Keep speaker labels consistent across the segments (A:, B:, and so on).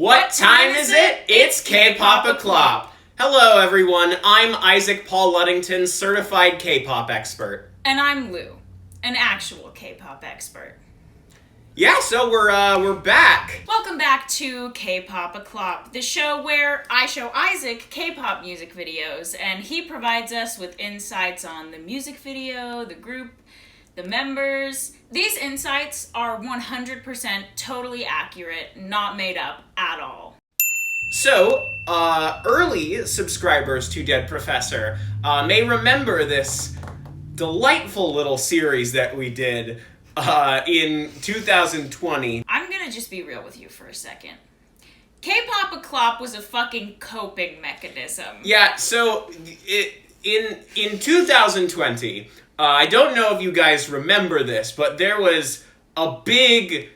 A: What time is it? It's K-Pop O'Clock. Hello, everyone. I'm Isaac Paul Ludington, certified K-pop expert.
B: And I'm Lou, an actual K-pop expert.
A: Yeah, so we're back.
B: Welcome back to K-Pop O'Clock, the show where I show Isaac K-pop music videos, and he provides us with insights on the music video, the group, the members. These insights are 100% totally accurate, not made up at all.
A: So, early subscribers to Dead Professor may remember this delightful little series that we did in 2020.
B: I'm gonna just be real with you for a second. K-Pop O'Clock was a fucking coping mechanism.
A: Yeah, so in 2020, I don't know if you guys remember this, but there was a big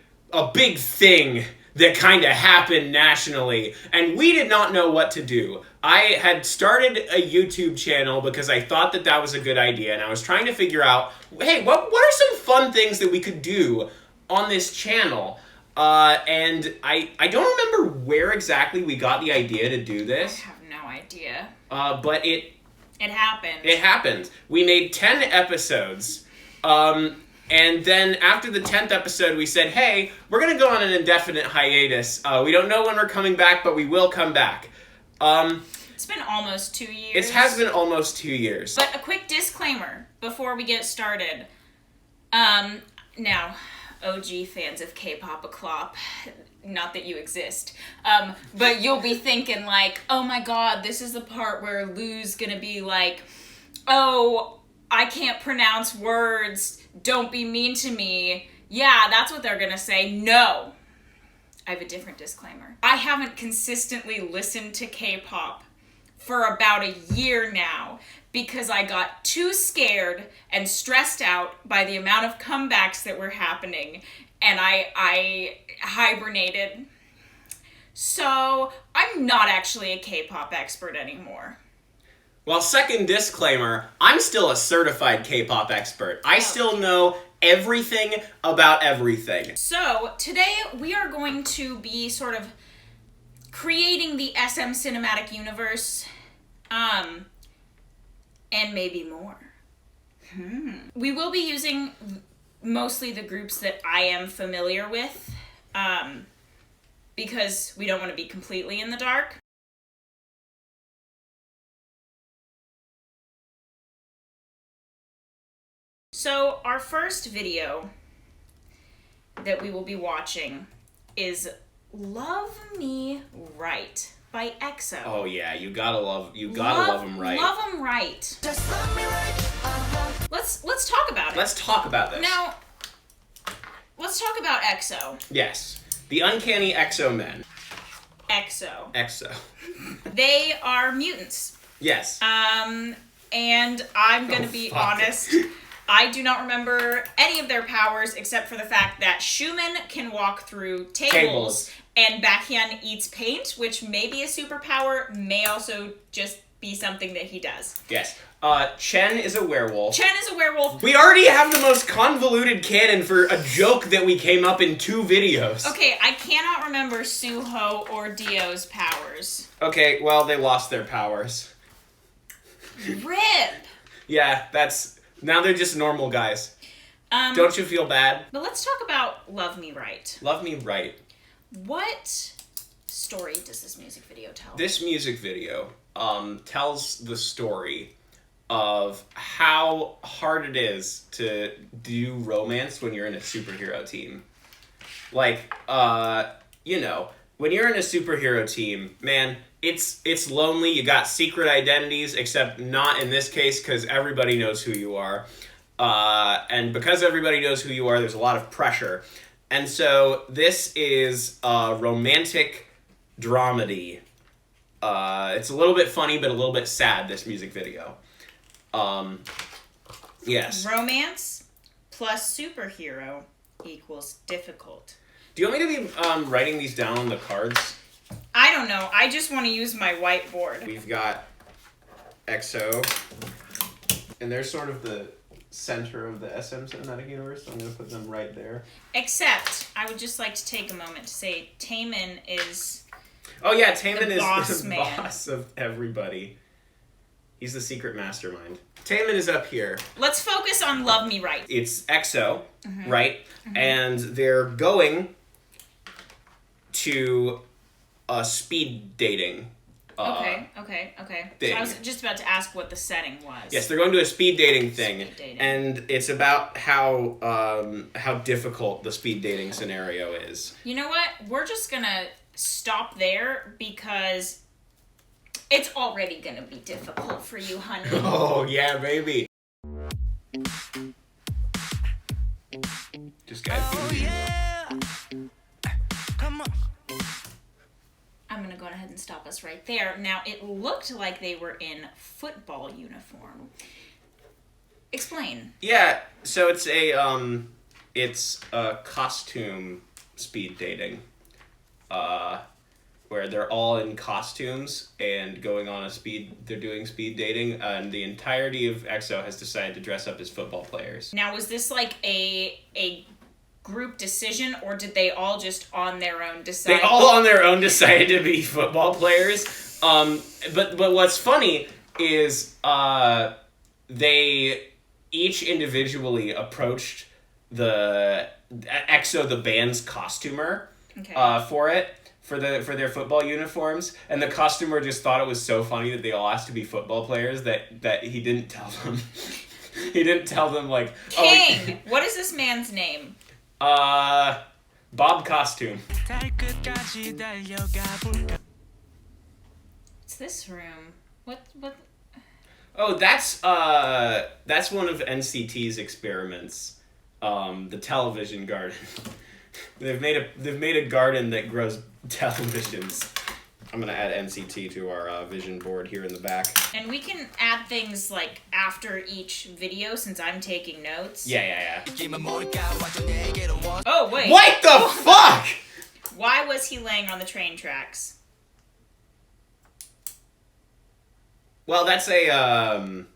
A: thing that kind of happened nationally, and we did not know what to do. I had started a YouTube channel because I thought that was a good idea, and I was trying to figure out, hey, what are some fun things that we could do on this channel? And I don't remember where exactly we got the idea to do this.
B: I have no idea.
A: But it
B: happened.
A: It happened. We made 10 episodes. And then after the 10th episode, we said, hey, we're going to go on an indefinite hiatus. We don't know when we're coming back, but we will come back.
B: It's been almost 2 years.
A: It has been almost 2 years.
B: But a quick disclaimer before we get started. Now, OG fans of K-Pop O'Clock, not that you exist, but you'll be thinking like, oh my god, this is the part where Lou's gonna be like, oh, I can't pronounce words, don't be mean to me. Yeah, that's what they're gonna say. No. I have a different disclaimer. I haven't consistently listened to K-pop for about a year now because I got too scared and stressed out by the amount of comebacks that were happening, and I hibernated. So I'm not actually a K-pop expert anymore.
A: Well, second disclaimer, I'm still a certified K-pop expert. I still know everything about everything.
B: So today we are going to be sort of creating the SM cinematic universe, and maybe more. We will be using mostly the groups that I am familiar with, because we don't want to be completely in the dark. So our first video that we will be watching is Love Me Right by EXO.
A: Oh yeah, you gotta love them right.
B: Love them right. Just love me right. Let's talk about it.
A: Let's talk about this.
B: Now, let's talk about EXO.
A: Yes. The uncanny EXO men.
B: EXO.
A: They
B: are mutants.
A: Yes.
B: And I'm gonna be honest. I do not remember any of their powers except for the fact that Schumann can walk through tables. And Baekhyun eats paint, which may be a superpower, may also just be something that he does.
A: Yes. Chen is a werewolf.
B: We
A: already have the most convoluted canon for a joke that we came up in 2 videos.
B: Okay, I cannot remember Suho or Dio's powers.
A: Okay, well, they lost their powers.
B: RIP!
A: Yeah, now they're just normal guys. Don't you feel bad?
B: But let's talk about Love Me Right.
A: Love Me Right.
B: What story does this music video tell?
A: This music video tells the story of how hard it is to do romance when you're in a superhero team. Like, when you're in a superhero team, man, it's lonely. You got secret identities, except not in this case because everybody knows who you are. And because everybody knows who you are, there's a lot of pressure. And so this is a romantic dramedy. It's a little bit funny, but a little bit sad, this music video. Yes.
B: Romance plus superhero equals difficult.
A: Do you want me to be writing these down on the cards?
B: I don't know. I just want to use my whiteboard.
A: We've got EXO, and they're sort of the center of the SM cinematic universe, so I'm going to put them right there.
B: Except, I would just like to take a moment to say Taemin is
A: Oh yeah, Taman is
B: boss
A: the
B: man.
A: boss of everybody. He's the secret mastermind. Taman is up here.
B: Let's focus on Love Me Right.
A: It's EXO, right? And they're going to a speed dating.
B: Okay.
A: Thing.
B: So I was just about to ask what the setting was.
A: Yes, they're going to a speed dating thing,
B: Speed dating.
A: and it's about how difficult the speed dating scenario is.
B: You know what? We're just gonna stop there because it's already gonna be difficult for you, honey.
A: Oh yeah, baby. Just gotta be.
C: Come on.
B: I'm gonna go ahead and stop us right there. Now, it looked like they were in football uniform. Explain.
A: Yeah, so it's a costume speed dating, where they're all in costumes and going on they're doing speed dating, and the entirety of EXO has decided to dress up as football players.
B: Now, was this like a group decision, or did they all just on their own decide?
A: They all on their own decided to be football players. But what's funny is they each individually approached the EXO, the band's costumer, for their football uniforms, and the costumer just thought it was so funny that they all asked to be football players that he didn't tell them. He didn't tell them like
B: King. What is this man's name?
A: Bob Costume.
B: What's this room? What?
A: Oh, that's one of NCT's experiments. The television garden. They've made a garden that grows televisions. I'm gonna add NCT to our vision board here in the back.
B: And we can add things like after each video since I'm taking notes.
A: Yeah.
B: Oh wait.
A: What the fuck?
B: Why was he laying on the train tracks?
A: Well, that's an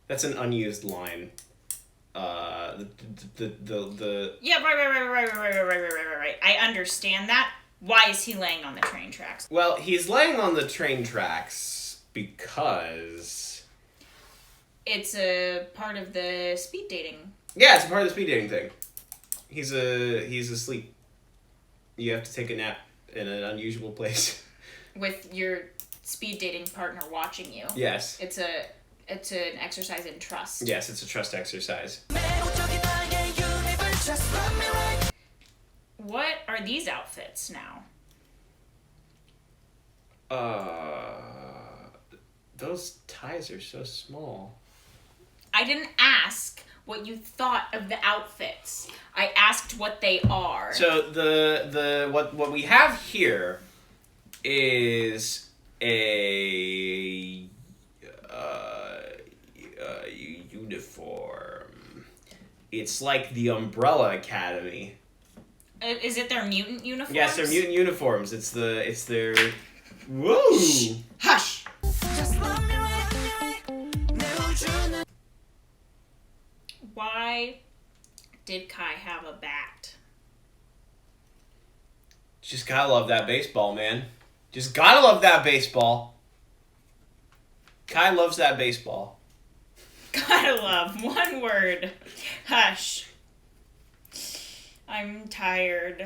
A: unused line. The
B: Yeah, right. I understand that. Why is he laying on the train tracks?
A: Well, he's laying on the train tracks because
B: It's a part of the speed dating.
A: yeah, it's a part of the speed dating thing. He's asleep. You have to take a nap in an unusual place.
B: With your speed dating partner watching you.
A: Yes.
B: It's an exercise in trust.
A: Yes, it's a trust exercise.
B: What are these outfits now?
A: Those ties are so small.
B: I didn't ask what you thought of the outfits. I asked what they are.
A: So what we have here is a uniform. It's like the Umbrella Academy.
B: Is it their mutant uniforms?
A: Yes, they're mutant uniforms. It's their. Whoa!
B: Hush! Why did Kai have a bat?
A: Just gotta love that baseball, man. Just gotta love that baseball. Kai loves that baseball.
B: Gotta love. One word. Hush. I'm tired.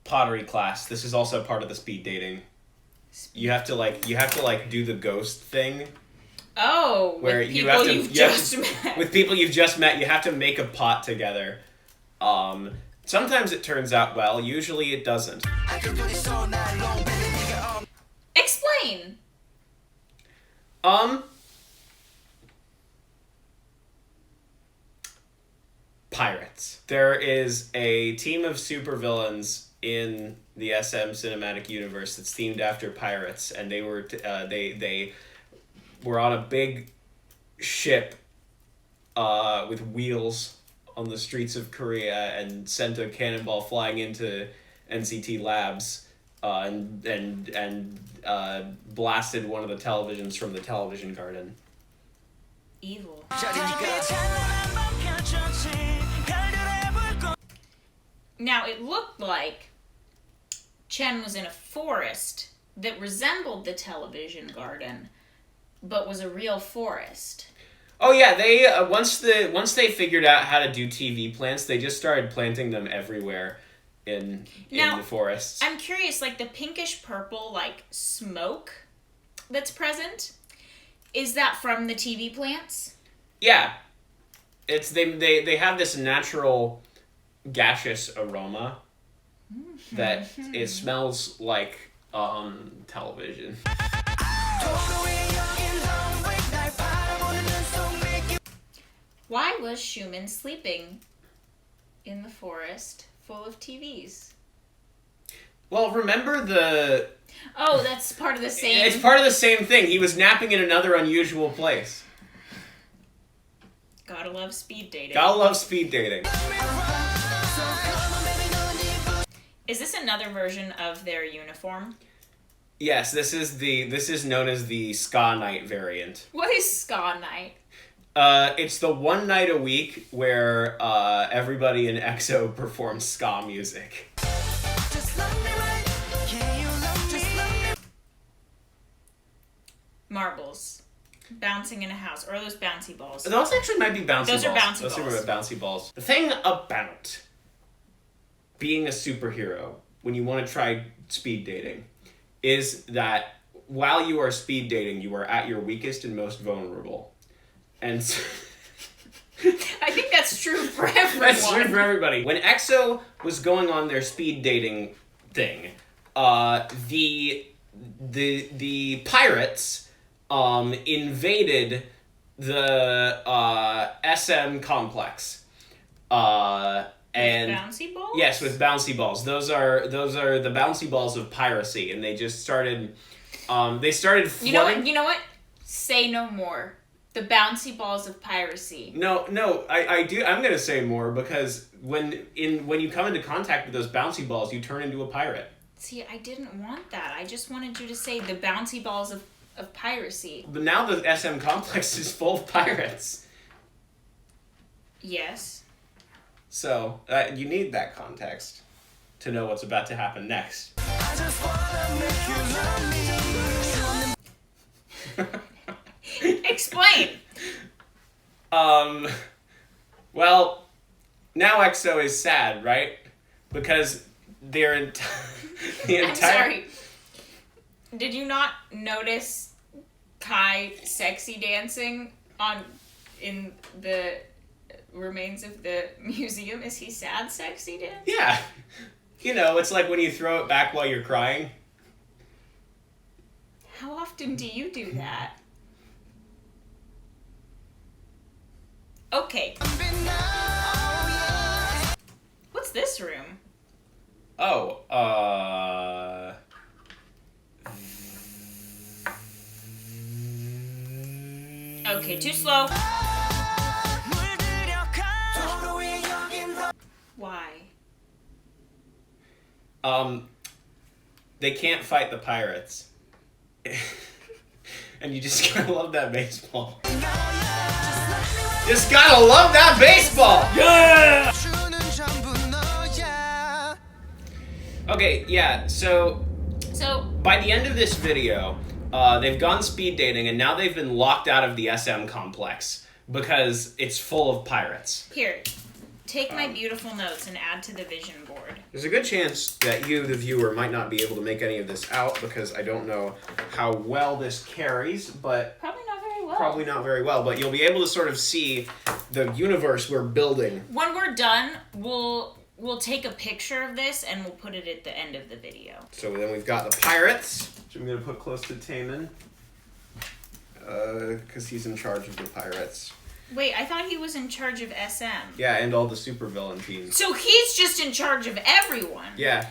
A: Pottery class. This is also part of the speed dating. You have to do the ghost thing.
B: Oh,
A: Where
B: with
A: you
B: people
A: have to,
B: you've
A: you have
B: just
A: to-
B: met.
A: with people you've just met, you have to make a pot together. Sometimes it turns out well. Usually it doesn't.
B: Explain.
A: Pirates. There is a team of supervillains in the SM cinematic universe that's themed after pirates, and they were they were on a big ship with wheels on the streets of Korea and sent a cannonball flying into NCT Labs and blasted one of the televisions from the television garden.
B: Evil. Now, it looked like Chen was in a forest that resembled the television garden, but was a real forest.
A: Oh yeah, they once they figured out how to do TV plants, they just started planting them everywhere in the forests.
B: I'm curious, like the pinkish purple like smoke that's present, is that from the TV plants?
A: Yeah. It's they have this natural gaseous aroma that it smells like television.
B: Why was Schumann sleeping in the forest full of TVs?
A: Well, remember the...
B: Oh, that's part of the same...
A: It's part of the same thing. He was napping in another unusual place.
B: Gotta love speed dating.
A: Gotta love speed dating.
B: Is this another version of their uniform?
A: Yes, this is known as the Ska Night variant.
B: What is Ska Night?
A: It's the one night a week where everybody in EXO performs ska music.
B: Marbles. Bouncing in a house. Or are those bouncy balls?
A: Those actually might be bouncy balls.
B: Those are bouncy
A: Those
B: balls.
A: are bouncy balls. The thing about being a superhero, when you want to try speed dating, is that while you are speed dating, you are at your weakest and most vulnerable. And so
B: I think that's true for everyone.
A: That's true for everybody. When EXO was going on their speed dating thing, the pirates invaded the SM complex. And
B: with bouncy balls?
A: Yes, with bouncy balls. Those are the bouncy balls of piracy, and they just started. They started flooding.
B: You know what? Say no more. The bouncy balls of piracy.
A: No, I do. I'm gonna say more because when you come into contact with those bouncy balls, you turn into a pirate.
B: See, I didn't want that. I just wanted you to say the bouncy balls of piracy.
A: But now the SM complex is full of pirates.
B: Yes.
A: So you need that context to know what's about to happen next.
C: I just wanna make you love me.
B: Explain.
A: Well, now EXO is sad, right? Because the entire...
B: I'm sorry. Did you not notice Kai sexy dancing in the remains of the museum? Is he sad sexy dance?
A: Yeah. You know, it's like when you throw it back while you're crying.
B: How often do you do that? Okay. What's this room?
A: Oh,
B: Okay, too slow. Why?
A: They can't fight the pirates. And you just gotta love that baseball. Just gotta love that baseball! Yeah! Okay, yeah, so by the end of this video, they've gone speed dating and now they've been locked out of the SM complex because it's full of pirates.
B: Here, take my beautiful notes and add to the vision board.
A: There's a good chance that you, the viewer, might not be able to make any of this out because I don't know how well this carries, but...
B: Probably not very well.
A: Probably not very well, but you'll be able to sort of see the universe we're building.
B: When we're done, we'll take a picture of this and we'll put it at the end of the video.
A: So then we've got the pirates, which I'm going to put close to Taemin, because he's in charge of the pirates.
B: Wait, I thought he was in charge of SM.
A: Yeah, and all the supervillain teams.
B: So he's just in charge of everyone.
A: Yeah.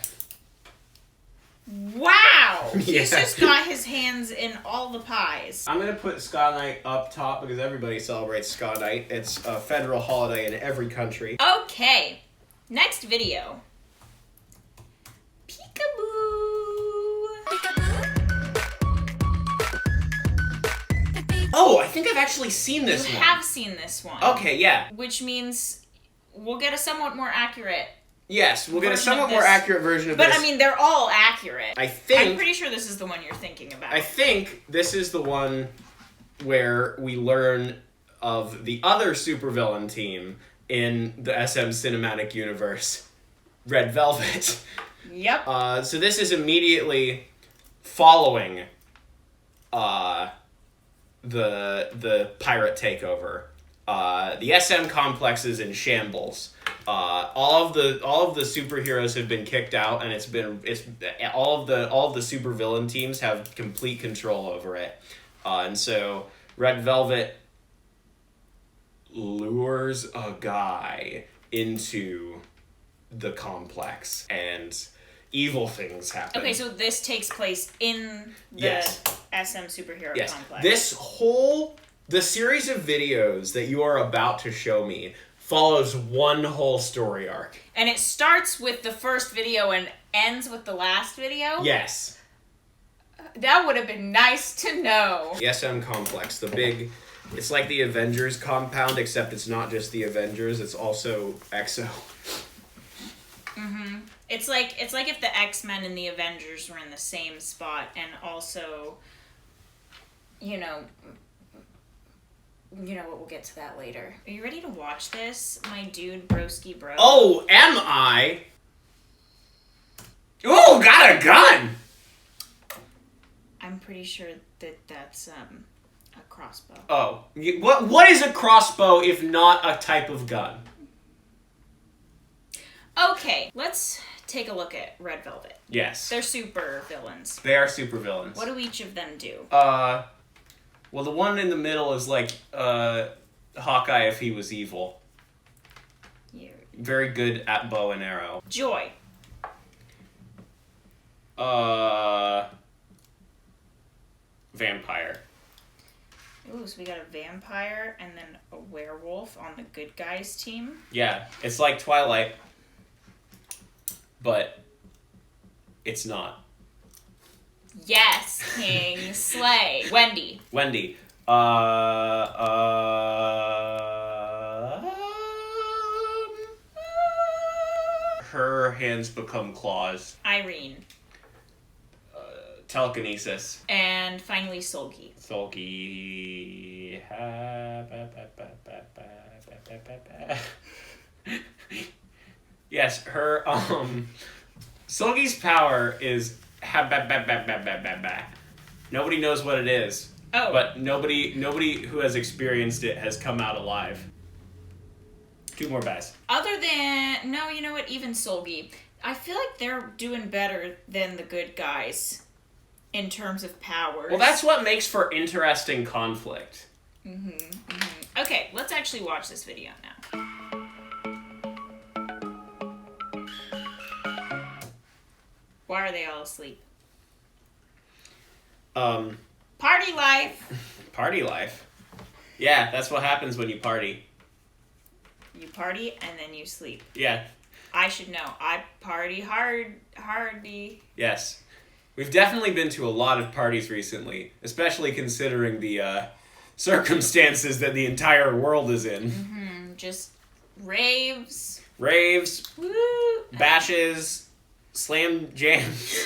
B: Wow!
A: Yeah.
B: He's just got his hands in all the pies.
A: I'm going to put Ska Night up top because everybody celebrates Ska Night. It's a federal holiday in every country.
B: Okay, next video. Peekaboo!
A: Oh, I think I've actually seen this
B: You
A: one.
B: have seen this one.
A: Okay, yeah.
B: Which means we'll get a somewhat more accurate
A: Yes, we'll get a
B: version of
A: somewhat more
B: this.
A: accurate version of
B: But
A: this.
B: I mean, they're all accurate.
A: I think
B: I'm pretty sure this is the one you're thinking about.
A: I think this is the one where we learn of the other supervillain team in the SM cinematic universe, Red Velvet.
B: Yep.
A: So this is immediately following the pirate takeover. The SM complex is in shambles. All of the superheroes have been kicked out, and it's all of the supervillain teams have complete control over it. And so Red Velvet lures a guy into the complex, and evil things happen.
B: Okay, so this takes place in the
A: Yes.
B: SM superhero
A: Yes.
B: complex.
A: The series of videos that you are about to show me follows one whole story arc.
B: And it starts with the first video and ends with the last video?
A: Yes.
B: That would have been nice to know.
A: The SM complex, it's like the Avengers compound, except it's not just the Avengers, it's also EXO.
B: Mm-hmm. It's like if the X-Men and the Avengers were in the same spot, and also, you know what, we'll get to that later. Are you ready to watch this, my dude, broski bro?
A: Oh, am I? Ooh, got a gun!
B: I'm pretty sure that's a crossbow.
A: Oh, what is a crossbow if not a type of gun?
B: Okay, let's take a look at Red Velvet.
A: Yes.
B: They're super villains.
A: They are supervillains.
B: What do each of them do?
A: Well, the one in the middle is like Hawkeye if he was evil.
B: You're...
A: Very good at bow and arrow.
B: Joy.
A: Vampire.
B: Ooh, so we got a vampire and then a werewolf on the good guys team.
A: Yeah, it's like Twilight, but it's not.
B: Yes, King Slay. Wendy.
A: Wendy. Her hands become claws.
B: Irene.
A: Telekinesis.
B: And finally Solgi.
A: Sulky. Yes, her Sulky's power is nobody knows what it is.
B: Oh.
A: But nobody who has experienced it has come out alive. 2 more guys.
B: Other than... No, you know what? Even Solgi. I feel like they're doing better than the good guys in terms of powers.
A: Well, that's what makes for interesting conflict.
B: Okay, let's actually watch this video now. Why are they all asleep? Party life!
A: Party life. Yeah, that's what happens when you party.
B: You party and then you sleep.
A: Yeah.
B: I should know. I party hardy.
A: Yes. We've definitely been to a lot of parties recently, especially considering the circumstances that the entire world is in.
B: Just raves.
A: Raves,
B: Woo!
A: bashes, slam jams.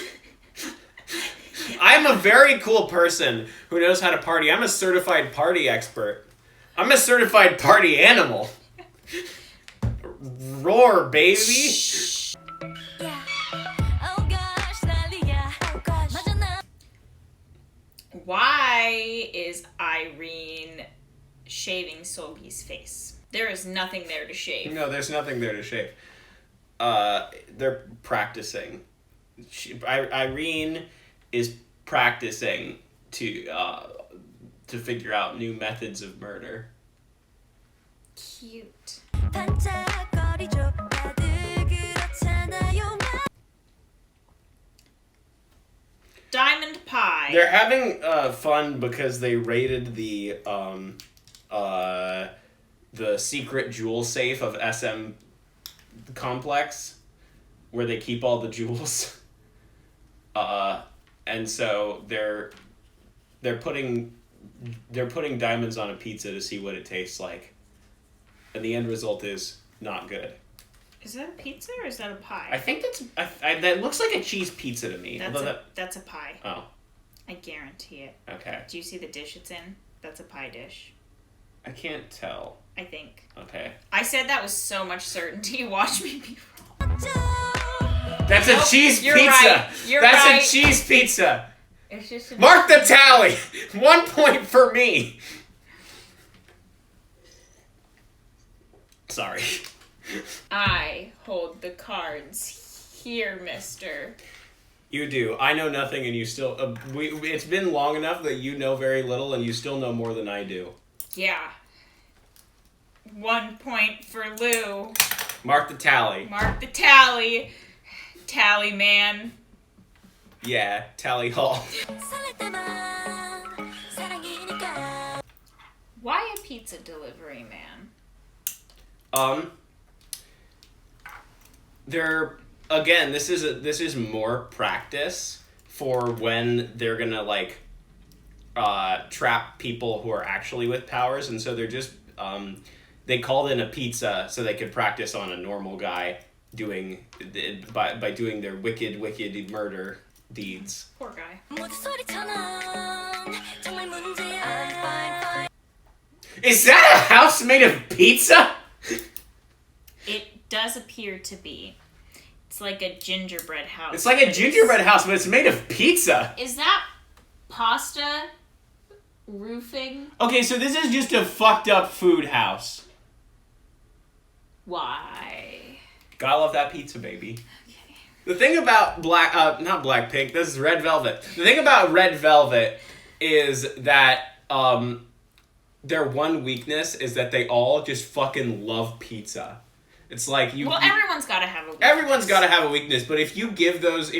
A: I'm a very cool person who knows how to party. I'm a certified party expert. I'm a certified party animal. Roar, baby.
B: Why is Irene shaving Solgi's face? There is nothing there to shave.
A: No, there's nothing there to shave. They're practicing. Irene is practicing to figure out new methods of murder.
B: Cute. Diamond pie.
A: They're having fun because they raided the secret jewel safe of SM complex where they keep all the jewels. And so they're putting diamonds on a pizza to see what it tastes like. And the end result is not good.
B: Is that a pizza or is that a pie?
A: I think that looks like a cheese pizza to me.
B: That's a pie.
A: Oh.
B: I guarantee it.
A: Okay.
B: Do you see the dish it's in? That's a pie dish.
A: I can't tell.
B: I think.
A: Okay.
B: I said that with so much certainty. Watch me be wrong.
A: That's a cheese
B: you're
A: pizza.
B: right. You're
A: That's
B: right.
A: a cheese pizza.
B: It's just a
A: Mark the tally. 1 point for me. Sorry.
B: I hold the cards here, mister.
A: You do. I know nothing, and you still. It's been long enough that you know very little, and you still know more than I do.
B: Yeah. 1 point for Lou.
A: Mark the tally.
B: Mark the tally. Tally man.
A: Yeah, tally hall.
B: Why a pizza delivery man?
A: They're again. This is more practice for when they're gonna like trap people who are actually with powers, and so they're just they called in a pizza so they could practice on a normal guy doing by doing their wicked murder deeds.
B: Poor guy.
A: Is that a house made of pizza?
B: It does appear to be. It's like a gingerbread house.
A: It's like a gingerbread house, but it's made of pizza.
B: Is that pasta roofing?
A: Okay, so this is just a fucked up food house.
B: Why?
A: Gotta love that pizza, baby. The thing about not Blackpink, this is Red Velvet. The thing about Red Velvet is that their one weakness is that they all just fucking love pizza. It's like
B: everyone's got to have a weakness.
A: Everyone's got to have a weakness, but if you give those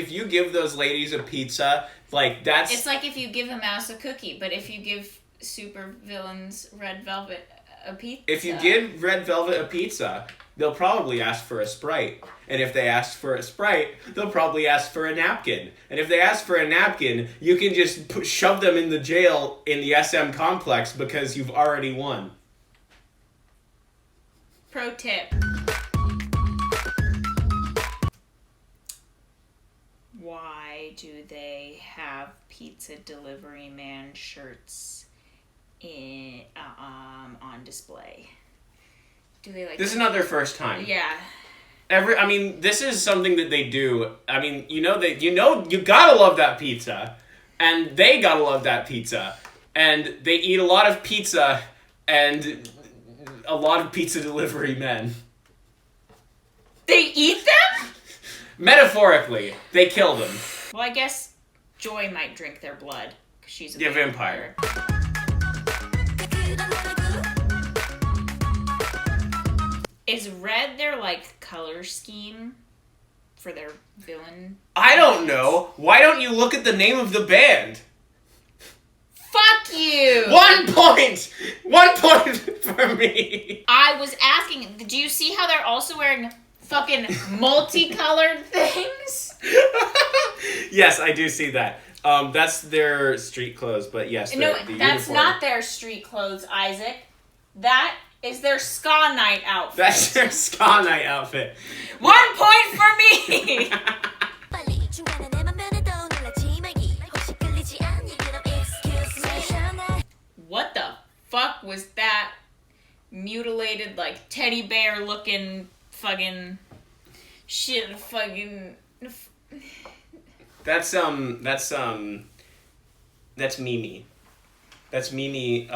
A: ladies a pizza, like that's
B: It's like if you give a mouse a cookie, but if you give super villains Red Velvet a pizza.
A: If you give Red Velvet a pizza, they'll probably ask for a Sprite. And if they ask for a Sprite, they'll probably ask for a napkin. And if they ask for a napkin, you can just shove them in the jail in the SM complex because you've already won.
B: Pro tip. Why do they have pizza delivery man shirts on display? Do they like?
A: This is not their first time.
B: Yeah.
A: This is something that they do. I mean, you gotta love that pizza, and they gotta love that pizza, and they eat a lot of pizza, and a lot of pizza delivery men.
B: They eat them?
A: Metaphorically, they kill them.
B: Well, I guess Joy might drink their blood because she's a
A: vampire.
B: Is red their like color scheme for their villain?
A: I don't know. Why don't you look at the name of the band?
B: Fuck you!
A: 1 point! 1 point for me.
B: I was asking, do you see how they're also wearing fucking multicolored things?
A: Yes, I do see that. That's their street clothes, but yes,
B: No,
A: the
B: that's
A: uniform.
B: not their street clothes, Isaac. That is their ska night outfit.
A: That's their ska night outfit.
B: 1 point for me! What the fuck was that mutilated, like, teddy bear looking fucking shit fucking...
A: That's Mimi. That's Mimi,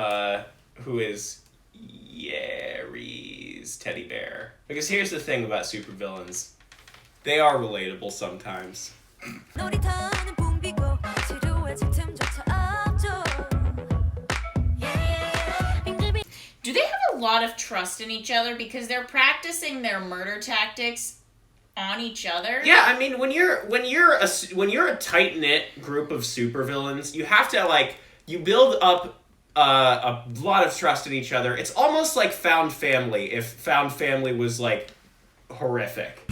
A: who is Yeri's teddy bear. Because here's the thing about supervillains. They are relatable sometimes.
B: Do they have a lot of trust in each other because they're practicing their murder tactics on each other?
A: Yeah, I mean, when you're a tight knit group of supervillains, you have to you build up a lot of trust in each other. It's almost like Found Family if Found Family was like horrific.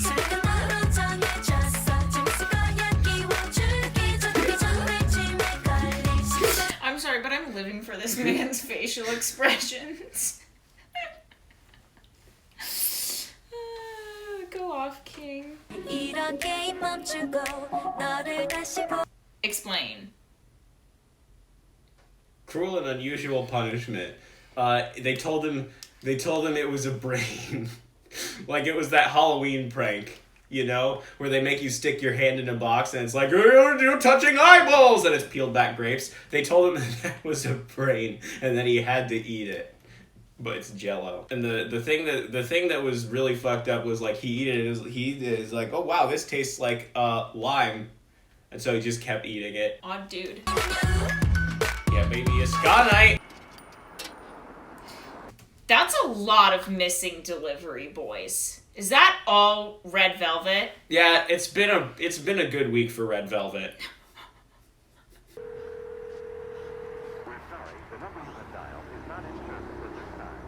B: I'm sorry, but I'm living for this man's facial expressions. Go off, King.
C: 이런 게임 멈추고 너를 다시 보
B: Explain.
A: Cruel and unusual punishment. They told him it was a brain. Like it was that Halloween prank, you know, where they make you stick your hand in a box and it's like, you're touching eyeballs, and it's peeled back grapes. They told him that was a brain and that he had to eat it. But it's Jello. And the thing that was really fucked up was like he is like, oh wow, this tastes like lime. And so he just kept eating it.
B: Odd dude.
A: Yeah, baby, it's ska night.
B: That's a lot of missing delivery boys. Is that all Red Velvet?
A: Yeah, it's been a good week for Red Velvet.
D: We're sorry, the number you have dialed is not in service at this time.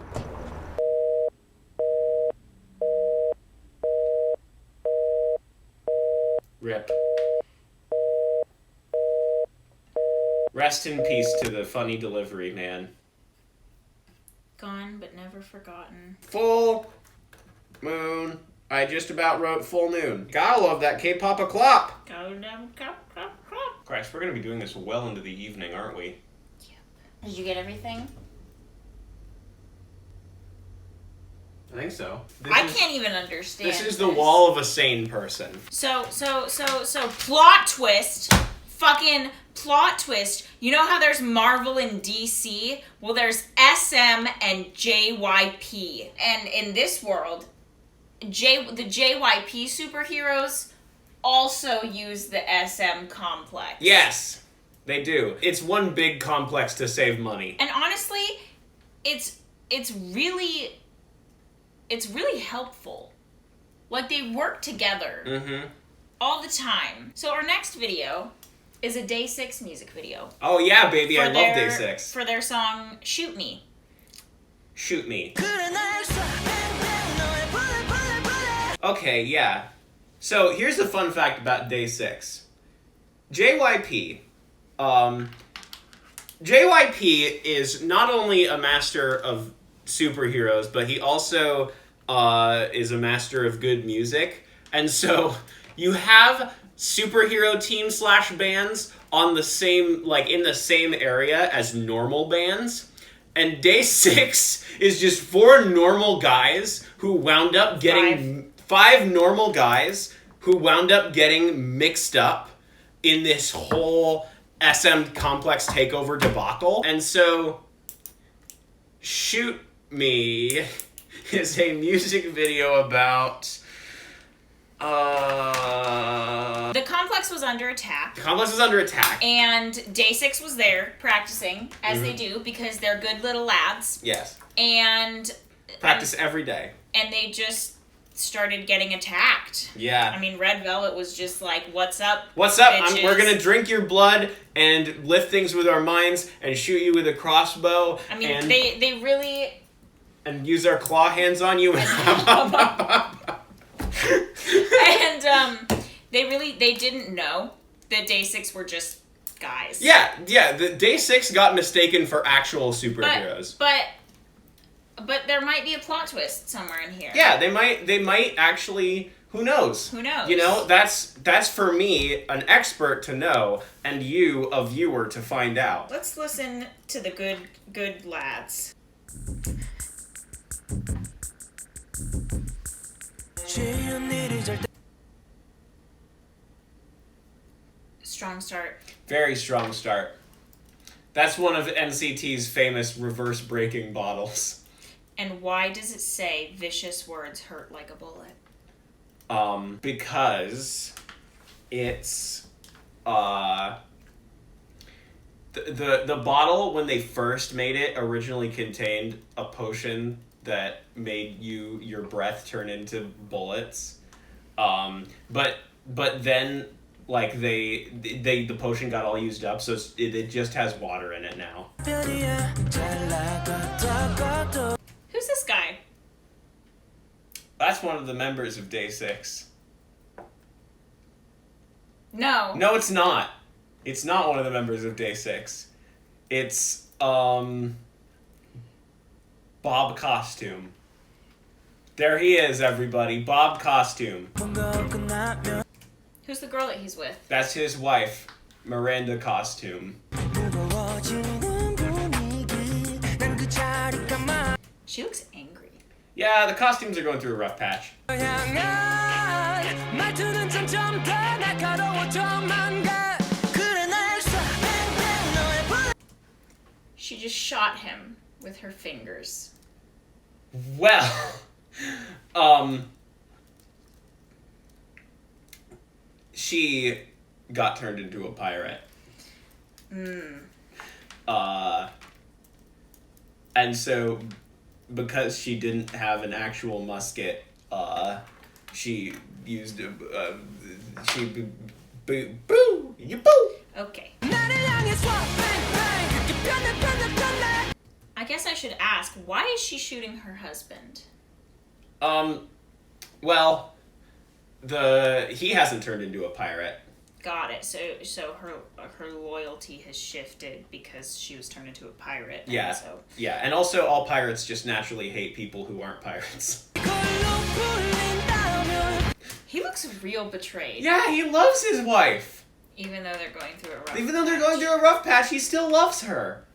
A: Rip. Rest in peace to the funny delivery man.
B: Gone but never forgotten.
A: Full moon. I just about wrote full moon. Gotta love that K-pop o'clock.
B: Go down, cop, cop, cop.
A: Christ, we're gonna be doing this well into the evening, aren't we?
B: Did you get everything?
A: I think so.
B: I can't even understand.
A: This is the wall of a sane person.
B: So, plot twist. Fucking plot twist. You know how there's Marvel and DC? Well, there's SM and JYP. And in this world, the JYP superheroes also use the SM complex.
A: Yes, they do. It's one big complex to save money.
B: And honestly, it's really helpful. Like, they work together
A: Mm-hmm.
B: all the time. So our next video is a Day 6 music video.
A: Oh yeah, baby, I love
B: their-
A: Day 6.
B: For their song Shoot Me.
A: Shoot me.
C: 그래 날 쏴 너의 bullet
A: Okay, yeah. So here's a fun fact about Day 6. JYP. JYP is not only a master of superheroes, but he also is a master of good music. And so you have superhero team / bands on the same, like in the same area as normal bands. And Day 6 is just 4 normal guys who wound up getting... 5 normal guys who wound up getting mixed up in this whole SM complex takeover debacle. And so, Shoot Me is a music video about...
B: The complex was under attack.
A: The complex was under attack.
B: And Day 6 was there practicing, as they do, because they're good little lads.
A: Yes.
B: And...
A: Practice every day.
B: And they just started getting attacked.
A: Yeah.
B: I mean, Red Velvet was just like, what's up,
A: What's up?
B: bitches?
A: We're gonna drink your blood and lift things with our minds and shoot you with a crossbow.
B: I mean,
A: and,
B: they really...
A: and use our claw hands on you.
B: And they didn't know that Day 6 were just guys.
A: Yeah. The Day 6 got mistaken for actual superheroes.
B: But there might be a plot twist somewhere in here.
A: Yeah, they might actually. Who knows?
B: Who knows?
A: You know, that's for me, an expert, to know, and you, a viewer, to find out.
B: Let's listen to the good lads. Strong start.
A: Very strong start. That's one of NCT's famous reverse breaking bottles.
B: And why does it say vicious words hurt like a bullet?
A: Because it's the bottle, when they first made it, originally contained a potion that made your breath turn into bullets. But then like the potion got all used up, so it just has water in it now.
B: Who's this guy?
A: That's one of the members of Day 6.
B: No.
A: No, it's not. It's not one of the members of Day 6. It's Bob Costume. There he is, everybody. Bob costume.
B: Who's the girl that he's with?
A: That's his wife, Miranda costume.
B: She looks angry.
A: Yeah, the costumes are going through a rough patch.
B: She just shot him with her fingers.
A: Well, she got turned into a pirate. And so, because she didn't have an actual musket, she used boo, you boo.
B: Okay. I guess I should ask, why is she shooting her husband?
A: Well, he hasn't turned into a pirate.
B: Got it. So her loyalty has shifted because she was turned into a pirate.
A: Yeah.
B: And so.
A: Yeah, and also all pirates just naturally hate people who aren't pirates.
B: He looks real betrayed.
A: Yeah, he loves his wife.
B: Even though they're going through a rough
A: Even though they're going through a rough patch, he still loves her.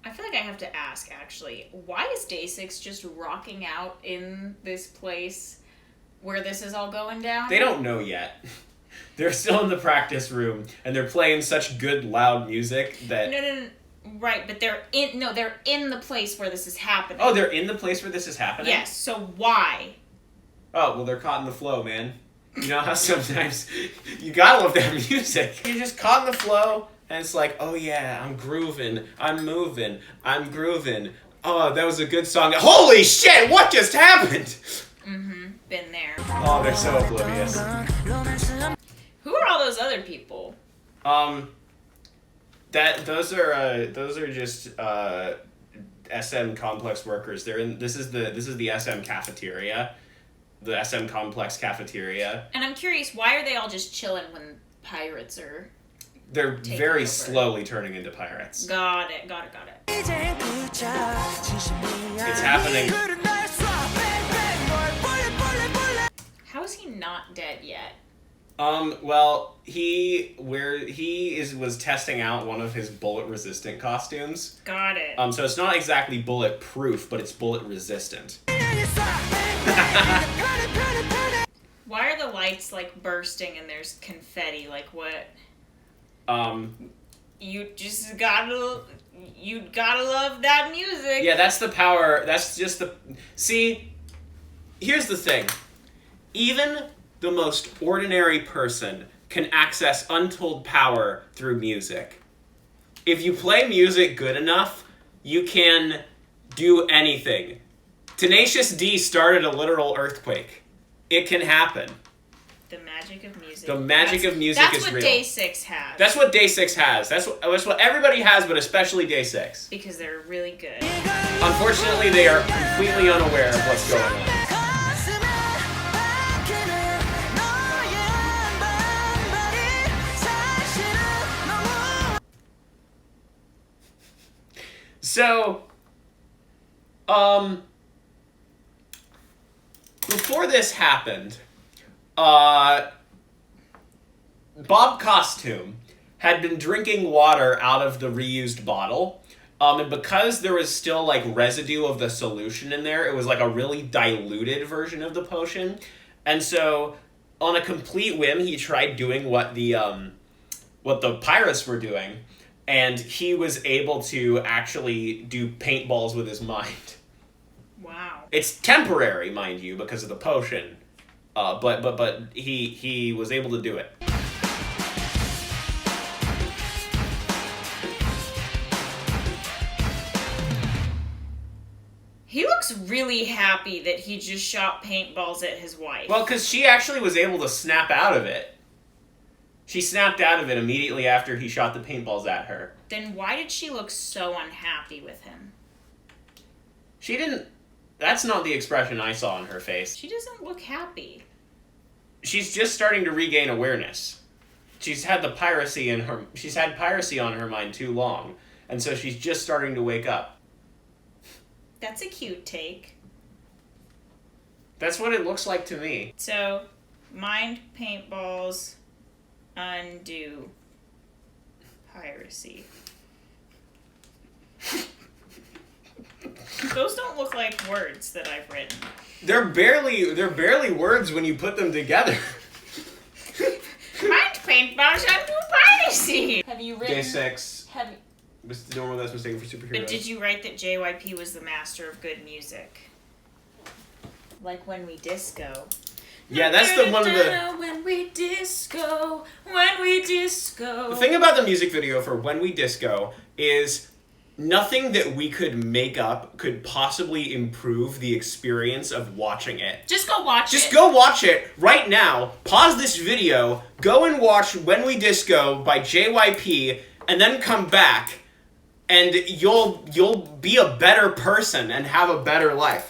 B: I feel like I have to ask, actually, why is Day 6 just rocking out in this place where this is all going down?
A: They don't know yet. They're still in the practice room, and they're playing such good, loud music that...
B: No. Right, but they're in the place where this is happening.
A: Oh, they're in the place where this is happening?
B: Yes, so why?
A: Oh, well, they're caught in the flow, man. You know how sometimes you gotta love that music. You're just caught in the flow, and it's like, oh yeah, I'm grooving, I'm moving, I'm grooving. Oh, that was a good song. Holy shit, what just happened?
B: Mm-hmm, been there.
A: Oh, they're so oblivious.
B: Who are all those other people?
A: Those are just SM complex workers. This is the SM cafeteria. The SM complex cafeteria.
B: And I'm curious, why are they all just chilling when pirates are...
A: They're
B: taking
A: very
B: over?
A: slowly turning into pirates.
B: Got it.
A: It's happening.
B: How is he not dead yet?
A: Well, was testing out one of his bullet resistant costumes.
B: Got it.
A: So it's not exactly bulletproof, but it's bullet resistant.
B: Why are the lights like bursting and there's confetti? Like what? You gotta love that music.
A: Yeah, that's the power. That's just the... See, here's the thing. Even the most ordinary person can access untold power through music. If you play music good enough, you can do anything. Tenacious D started a literal earthquake. It can happen.
B: The magic of music.
A: The magic of music is real.
B: That's what Day 6 has.
A: That's what Day 6 has. That's what everybody has, but especially Day 6.
B: Because they're really good.
A: Unfortunately, they are completely unaware of what's going on. So, before this happened, Bob Costume had been drinking water out of the reused bottle, and because there was still, like, residue of the solution in there, it was, like, a really diluted version of the potion, and so, on a complete whim, he tried doing what the pirates were doing, and he was able to actually do paintballs with his mind.
B: Wow.
A: It's temporary, mind you, because of the potion. But he was able to do it.
B: He looks really happy that he just shot paintballs at his wife.
A: Well, because she actually was able to snap out of it. She snapped out of it immediately after he shot the paintballs at her.
B: Then why did she look so unhappy with him?
A: She didn't... That's not the expression I saw on her face.
B: She doesn't look happy.
A: She's just starting to regain awareness. She's had piracy on her mind too long, and so she's just starting to wake up.
B: That's a cute take.
A: That's what it looks like to me.
B: So, mind paintballs, undo piracy. Those don't look like words that I've written.
A: They're barely words when you put them together.
B: Mind paintballs, undo piracy. Have you written?
A: Day 6.
B: Have you,
A: The normal that's mistaken for superheroes.
B: but did you write that JYP was the master of good music? Like When We Disco.
A: Yeah, that's the one of the...
B: When we disco, when we disco.
A: The thing about the music video for When We Disco is nothing that we could make up could possibly improve the experience of watching it.
B: Just go watch it.
A: Just go watch it right now. Pause this video. Go and watch When We Disco by JYP, and then come back, and you'll be a better person and have a better life.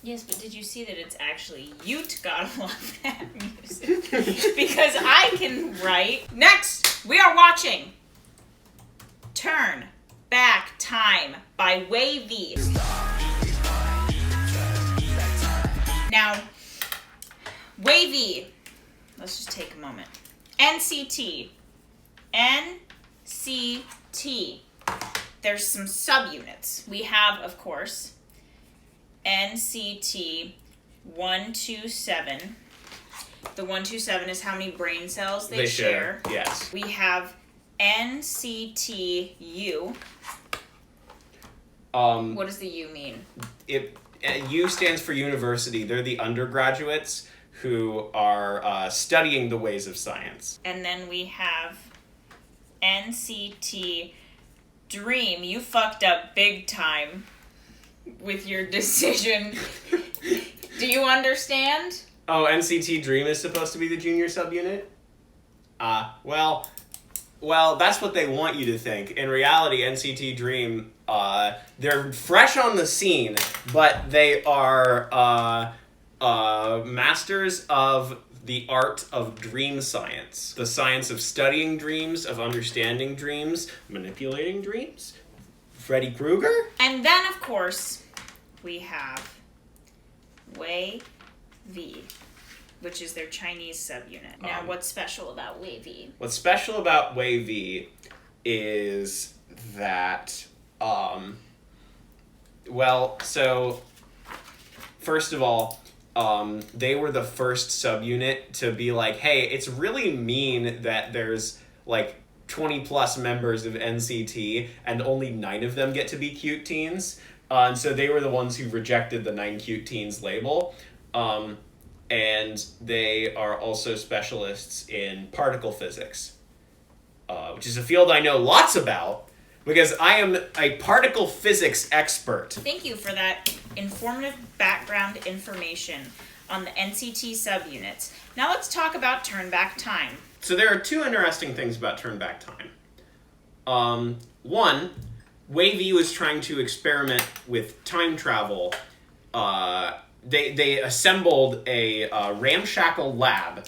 B: Yes, but did you see that it's actually Ute got a lot of that music? Because I can write. Next, we are watching Turn Back Time by Wavy. Now, Wavy, let's just take a moment. NCT. NCT. There's some subunits. We have, of course, NCT 127. The 127 is how many brain cells they share.
A: Yes.
B: We have NCTU. What does the U mean?
A: U stands for university. They're the undergraduates who are studying the ways of science.
B: And then we have NCT Dream. You fucked up big time with your decision. Do you understand?
A: Oh, NCT Dream is supposed to be the junior subunit? Well, that's what they want you to think. In reality, NCT Dream, they're fresh on the scene, but they are masters of the art of dream science. The science of studying dreams, of understanding dreams, manipulating dreams. Freddy Krueger?
B: And then, of course, we have Wei V, which is their Chinese subunit. Now, what's special about Wei V?
A: What's special about Wei V is that, first of all, they were the first subunit to be like, hey, it's really mean that there's, 20 plus members of NCT and only 9 of them get to be cute teens. And so they were the ones who rejected the 9 cute teens label. And they are also specialists in particle physics, which is a field I know lots about because I am a particle physics expert.
B: Thank you for that informative background information on the NCT subunits. Now let's talk about Turn Back Time.
A: So there are 2 interesting things about Turn Back Time. One, Wei V was trying to experiment with time travel. They assembled a ramshackle lab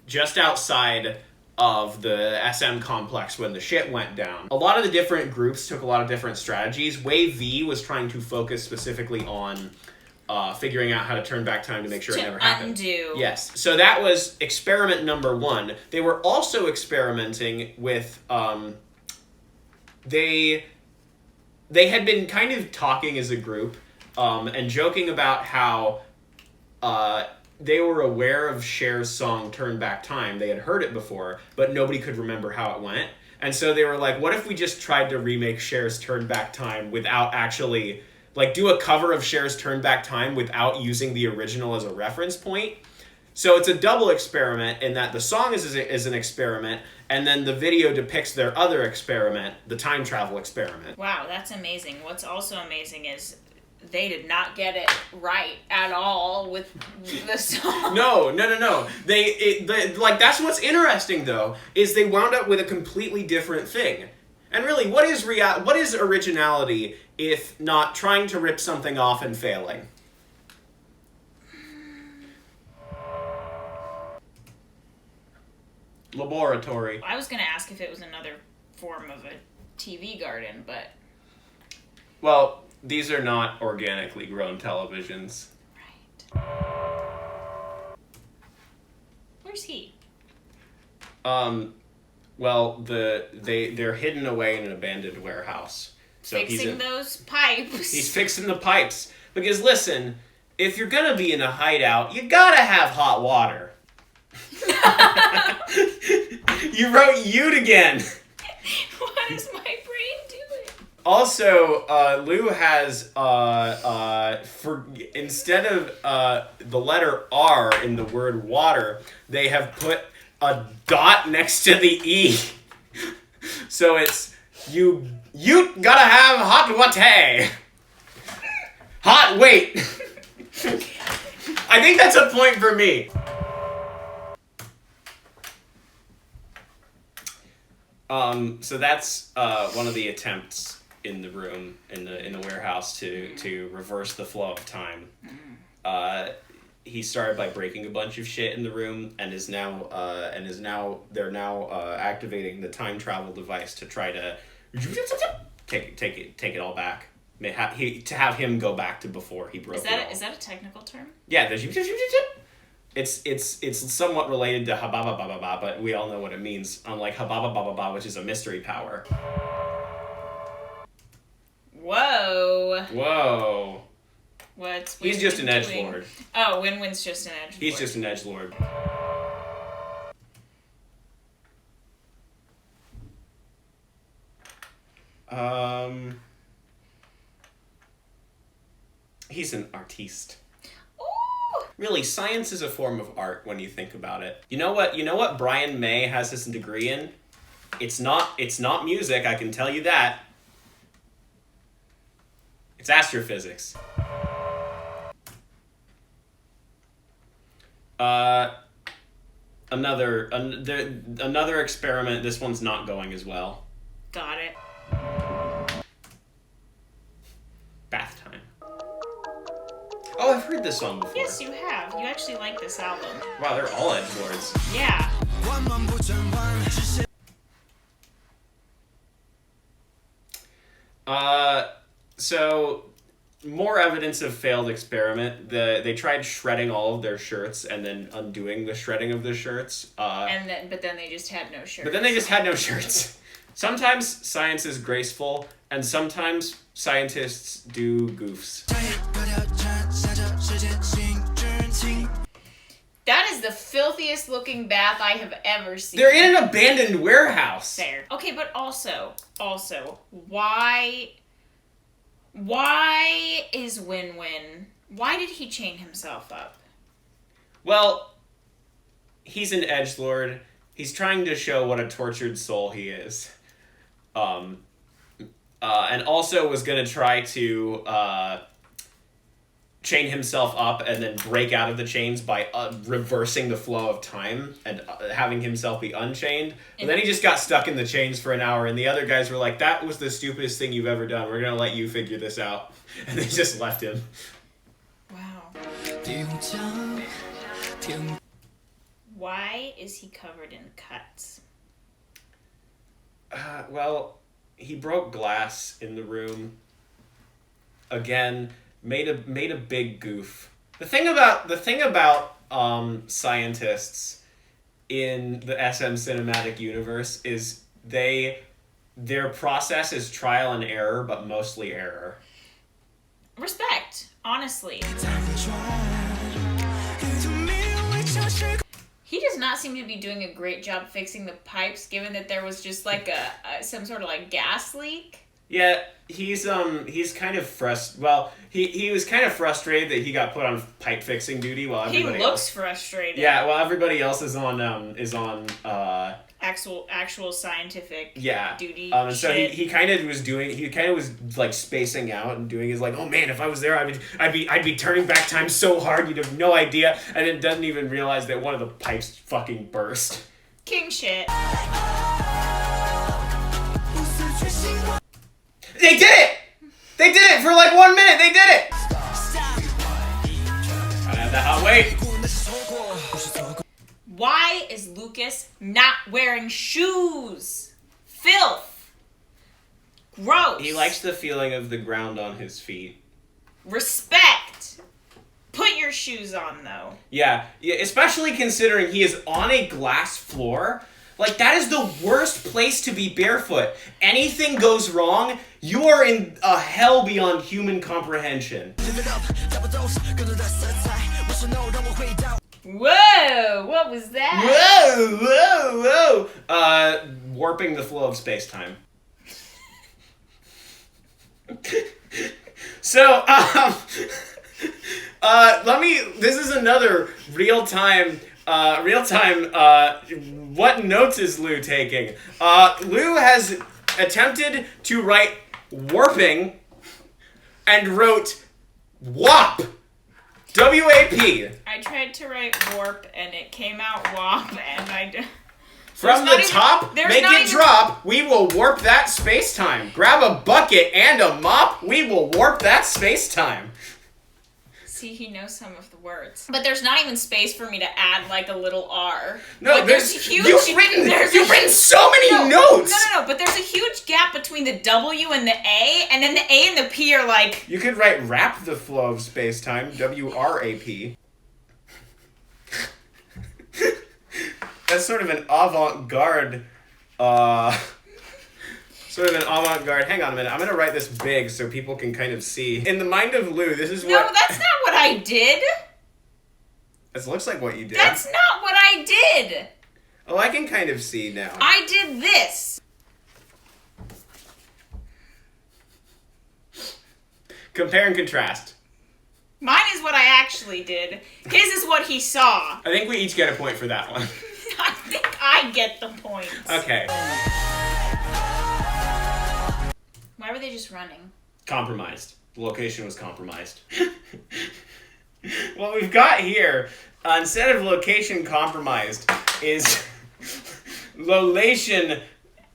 A: just outside of the SM complex when the shit went down. A lot of the different groups took a lot of different strategies. Wei V was trying to focus specifically on figuring out how to turn back time to make sure it never happened.
B: Undo.
A: Yes. So that was experiment number 1. They were also experimenting with they had been kind of talking as a group and joking about how they were aware of Cher's song Turn Back Time. They had heard it before, but nobody could remember how it went. And so they were like, what if we just tried to remake Cher's Turn Back Time without actually, do a cover of Cher's Turn Back Time without using the original as a reference point? So it's a double experiment in that the song is an experiment, and then the video depicts their other experiment, the time travel experiment.
B: Wow, that's amazing. What's also amazing is they did not get it right at all with the song.
A: No. That's what's interesting though, is they wound up with a completely different thing. And really, what is originality if not trying to rip something off and failing? laboratory.
B: I was gonna ask if it was another form of a TV garden, but
A: Well, these are not organically grown televisions.
B: right. Where's he?
A: Well, they're hidden away in an abandoned warehouse. So
B: Fixing those pipes.
A: he's fixing the pipes. Because listen, if you're gonna be in a hideout, you gotta have hot water. You wrote "Ute" again.
B: What is my brain doing?
A: Also, Lou has instead of the letter R in the word water, they have put a dot next to the E. So it's you gotta have hot water. Hot wait. I think that's a point for me. So that's one of the attempts in the room in the warehouse to reverse the flow of time. He started by breaking a bunch of shit in the room and is now activating the time travel device to try to take it all back. To have him go back to before he broke it all.
B: Is that a technical term?
A: Yeah, it's somewhat related to hababa baba ba, but we all know what it means. Unlike hababa baba ba, which is a mystery power.
B: Whoa.
A: He's just an edgelord.
B: Oh, Win-Win's just an edgelord.
A: He's just an edgelord. He's an artiste.
B: Ooh.
A: Really, science is a form of art when you think about it. You know what Brian May has his degree in? It's not music, I can tell you that. It's astrophysics. Another experiment. This one's not going as well.
B: Got it.
A: Bath time. Oh, I've heard this song before.
B: Yes, you have. You actually like this album.
A: Wow, they're all edgelords.
B: Yeah.
A: So more evidence of failed experiment. They tried shredding all of their shirts and then undoing the shredding of the shirts.
B: But then they just had no shirts.
A: But then they just had no shirts. Sometimes science is graceful, and sometimes scientists do goofs.
B: That is the filthiest looking bath I have ever seen.
A: They're in an abandoned warehouse.
B: Fair. Okay, but also, why is Win-Win? Why did he chain himself up?
A: Well, he's an edgelord. He's trying to show what a tortured soul he is. And also was going to try to chain himself up and then break out of the chains by reversing the flow of time and having himself be unchained. And then he just got stuck in the chains for an hour, and the other guys were like, that was the stupidest thing you've ever done. We're going to let you figure this out. And they just left him.
B: Wow. Why is he covered in cuts?
A: Well, he broke glass in the room. Again, made a big goof. The thing about scientists in the SM cinematic universe is their process is trial and error, but mostly error.
B: Respect, honestly. He does not seem to be doing a great job fixing the pipes, given that there was just like some sort of like gas leak.
A: Yeah, he's kind of he was kind of frustrated that he got put on pipe fixing duty while everybody
B: He looks frustrated.
A: Yeah, while everybody else is on
B: actual scientific duty.
A: And so he kind of was like spacing out and doing his like, oh man, if I was there, I'd be turning back time so hard you'd have no idea, and then doesn't even realize that one of the pipes fucking burst.
B: King shit.
A: They did it! They did it for like 1 minute. They did it. Gotta have the hot wait.
B: Why is Lucas not wearing shoes? Filth. Gross.
A: He likes the feeling of the ground on his feet.
B: Respect. Put your shoes on, though.
A: Yeah, especially considering he is on a glass floor. Like, that is the worst place to be barefoot. Anything goes wrong, you are in a hell beyond human comprehension.
B: Whoa! What was that?
A: Whoa! Warping the flow of space-time. So, this is another real-time, what notes is Lou taking? Lou has attempted to write warping and wrote WAP. W-A-P.
B: I tried to write warp and it came out wop and
A: From the top, make it drop, we will warp that space-time. Grab a bucket and a mop, we will warp that space-time.
B: See, he knows some of the words. But there's not even space for me to add like a little R.
A: No,
B: like,
A: there's
B: huge.
A: You've written so many notes.
B: No. But there's a huge gap between the W and the A, and then the A and the P are like.
A: You could write "wrap the flow of space-time." W-R-A-P. That's sort of an avant-garde. Hang on a minute. I'm gonna write this big so people can kind of see. In the mind of Lou, this is what.
B: No, that's not what I did.
A: This looks like what you did.
B: That's not what I did.
A: Oh, I can kind of see now.
B: I did this.
A: Compare and contrast.
B: Mine is what I actually did. His is what he saw.
A: I think we each get a point for that one.
B: I think I get the points.
A: Okay.
B: Why were they just running?
A: Compromised. The location was compromised. What we've got here, instead of location compromised, is lolation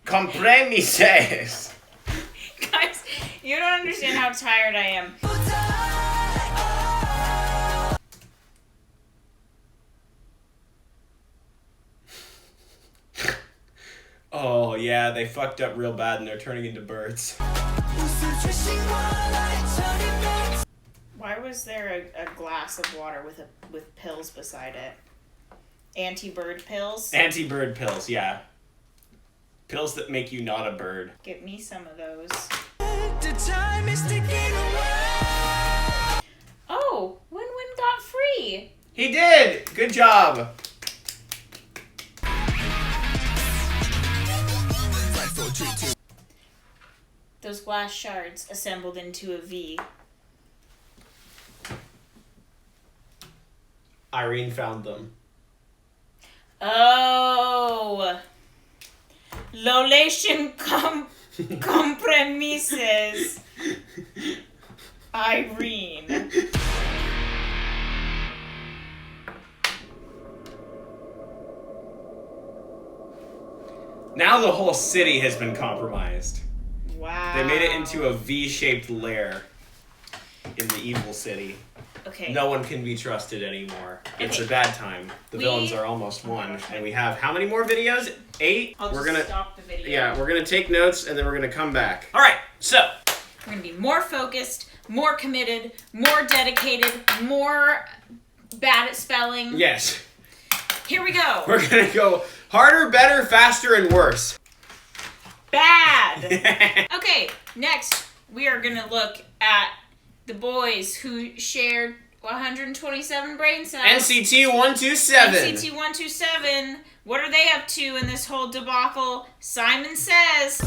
A: compromises.
B: Guys, you don't understand how tired I am.
A: Oh yeah, they fucked up real bad and they're turning into birds.
B: Why was there a glass of water with pills beside it? Anti-bird pills?
A: Anti-bird pills, yeah. Pills that make you not a bird.
B: Get me some of those. Oh, Win-Win got free.
A: He did! Good job!
B: Those glass shards assembled into a V.
A: Irene found them.
B: Oh! Lolation compromises. Irene.
A: Now the whole city has been compromised.
B: Wow.
A: They made it into a V-shaped lair in the evil city.
B: Okay.
A: No one can be trusted anymore. It's
B: Okay.
A: a bad time. The villains are almost won. And we have how many more videos? 8?
B: I'll just stop the video.
A: Yeah, we're gonna take notes and then we're gonna come back. Alright, so
B: We're gonna be more focused, more committed, more dedicated, more bad at spelling.
A: yes.
B: Here we go.
A: We're gonna go harder, better, faster, and worse.
B: Bad. Okay, next we are gonna look at the boys who shared 127 brain cells.
A: NCT 127.
B: NCT 127. What are they up to in this whole debacle? Simon says.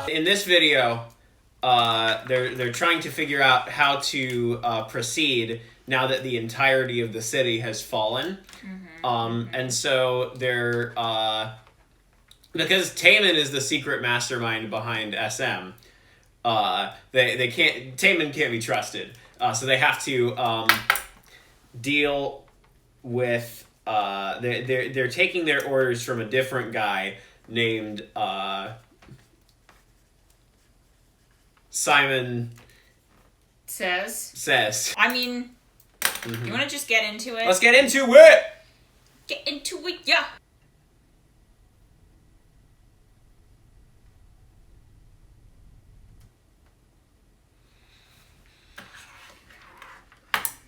A: In this video, they're trying to figure out how to proceed now that the entirety of the city has fallen. And so they're because Taemin is the secret mastermind behind SM. They can't. Taemin can't be trusted. So they have to deal with. They're taking their orders from a different guy named Simon
B: Says.
A: Says.
B: I mean, You want to just get into it?
A: Let's get into it!
B: Get into it, yeah.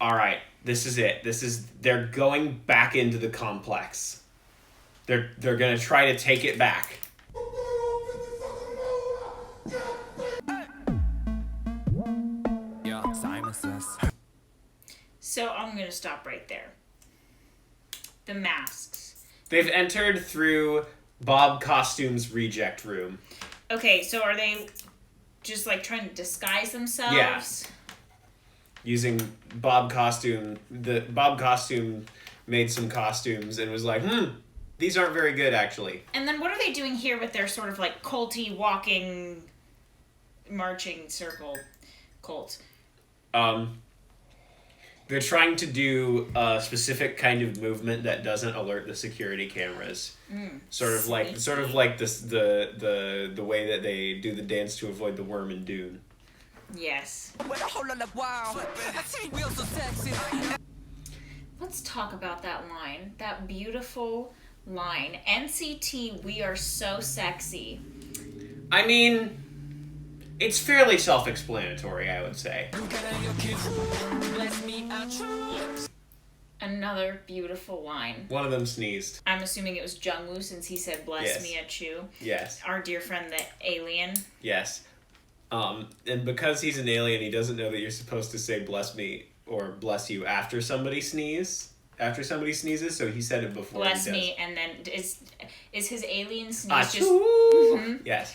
A: All right, this is it. They're going back into the complex. They're gonna try to take it back.
B: So I'm gonna stop right there. The masks.
A: They've entered through Bob Costume's reject room.
B: Okay, so are they just like trying to disguise themselves?
A: Yeah. Using Bob Costume. Bob Costume made some costumes and was like, these aren't very good actually.
B: And then what are they doing here with their sort of like culty walking, marching circle cult?
A: They're trying to do a specific kind of movement that doesn't alert the security cameras. Sort of like this the way that they do the dance to avoid the worm in Dune.
B: Yes. Let's talk about that line. That beautiful line. NCT, we are so sexy.
A: I mean, it's fairly self-explanatory, I would say.
B: Another beautiful line.
A: One of them sneezed.
B: I'm assuming it was Jungwoo since he said bless
A: Yes.
B: me Chu.
A: Yes.
B: Our dear friend the alien.
A: Yes. And because he's an alien, he doesn't know that you're supposed to say bless me or bless you after somebody sneezes, so he said it before
B: Bless
A: he does.
B: me, and then is his alien sneeze
A: Achoo!
B: just...
A: Yes.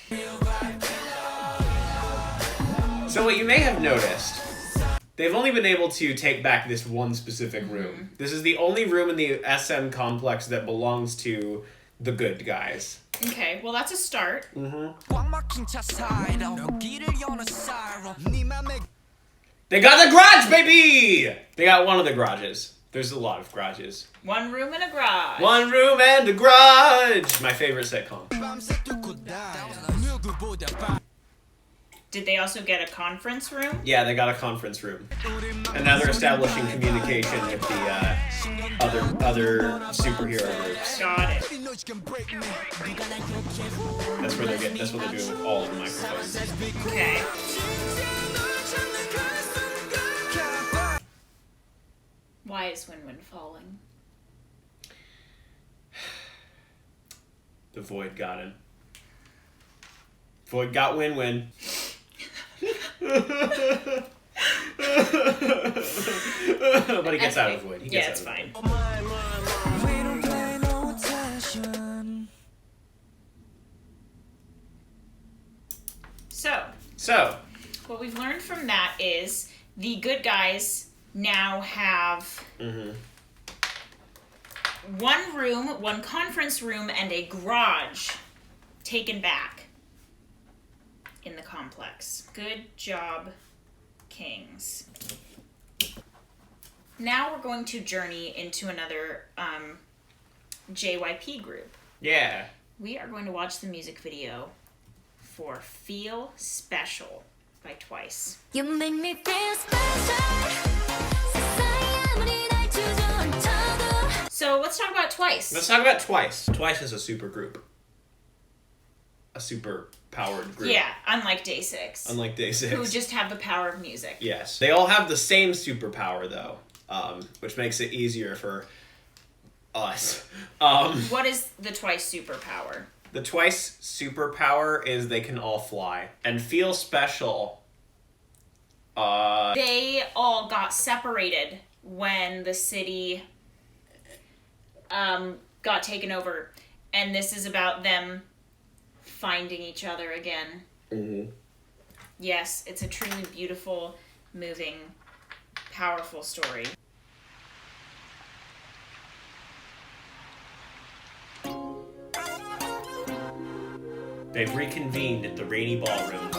A: So what you may have noticed, they've only been able to take back this one specific room. This is the only room in the SM complex that belongs to the good guys.
B: Okay, well that's a start.
A: They got the garage, baby! They got one of the garages. There's a lot of garages.
B: One room in a garage.
A: One room and a garage! My favorite sitcom.
B: Did they also get a conference room?
A: Yeah, they got a conference room. And now they're establishing communication with the other superhero groups.
B: Got it.
A: That's what they're doing with all of the microphones.
B: Okay. Why is Win-Win falling?
A: The Void got him. Void got Win-Win. But he gets out of the Void. He
B: Yeah,
A: gets
B: it's
A: out of the
B: fine. So, what we've learned from that is the good guys now have one room, one conference room, and a garage taken back in the complex. Good job, Kings. Now we're going to journey into another JYP group.
A: Yeah.
B: We are going to watch the music video for Feel Special by Twice.
C: You make me feel special.
B: So let's talk about Twice.
A: Let's talk about Twice. Twice is a super group. A super powered group.
B: Yeah, unlike Day 6.
A: Unlike Day 6.
B: Who just have the power of music.
A: Yes. They all have the same superpower, though, which makes it easier for us.
B: What is the Twice superpower?
A: The Twice superpower is they can all fly. And Feel Special,
B: They all got separated when the city got taken over. And this is about them finding each other again.
A: Mm-hmm.
B: Yes, it's a truly beautiful, moving, powerful story.
A: They've reconvened at the Rainy Ballroom.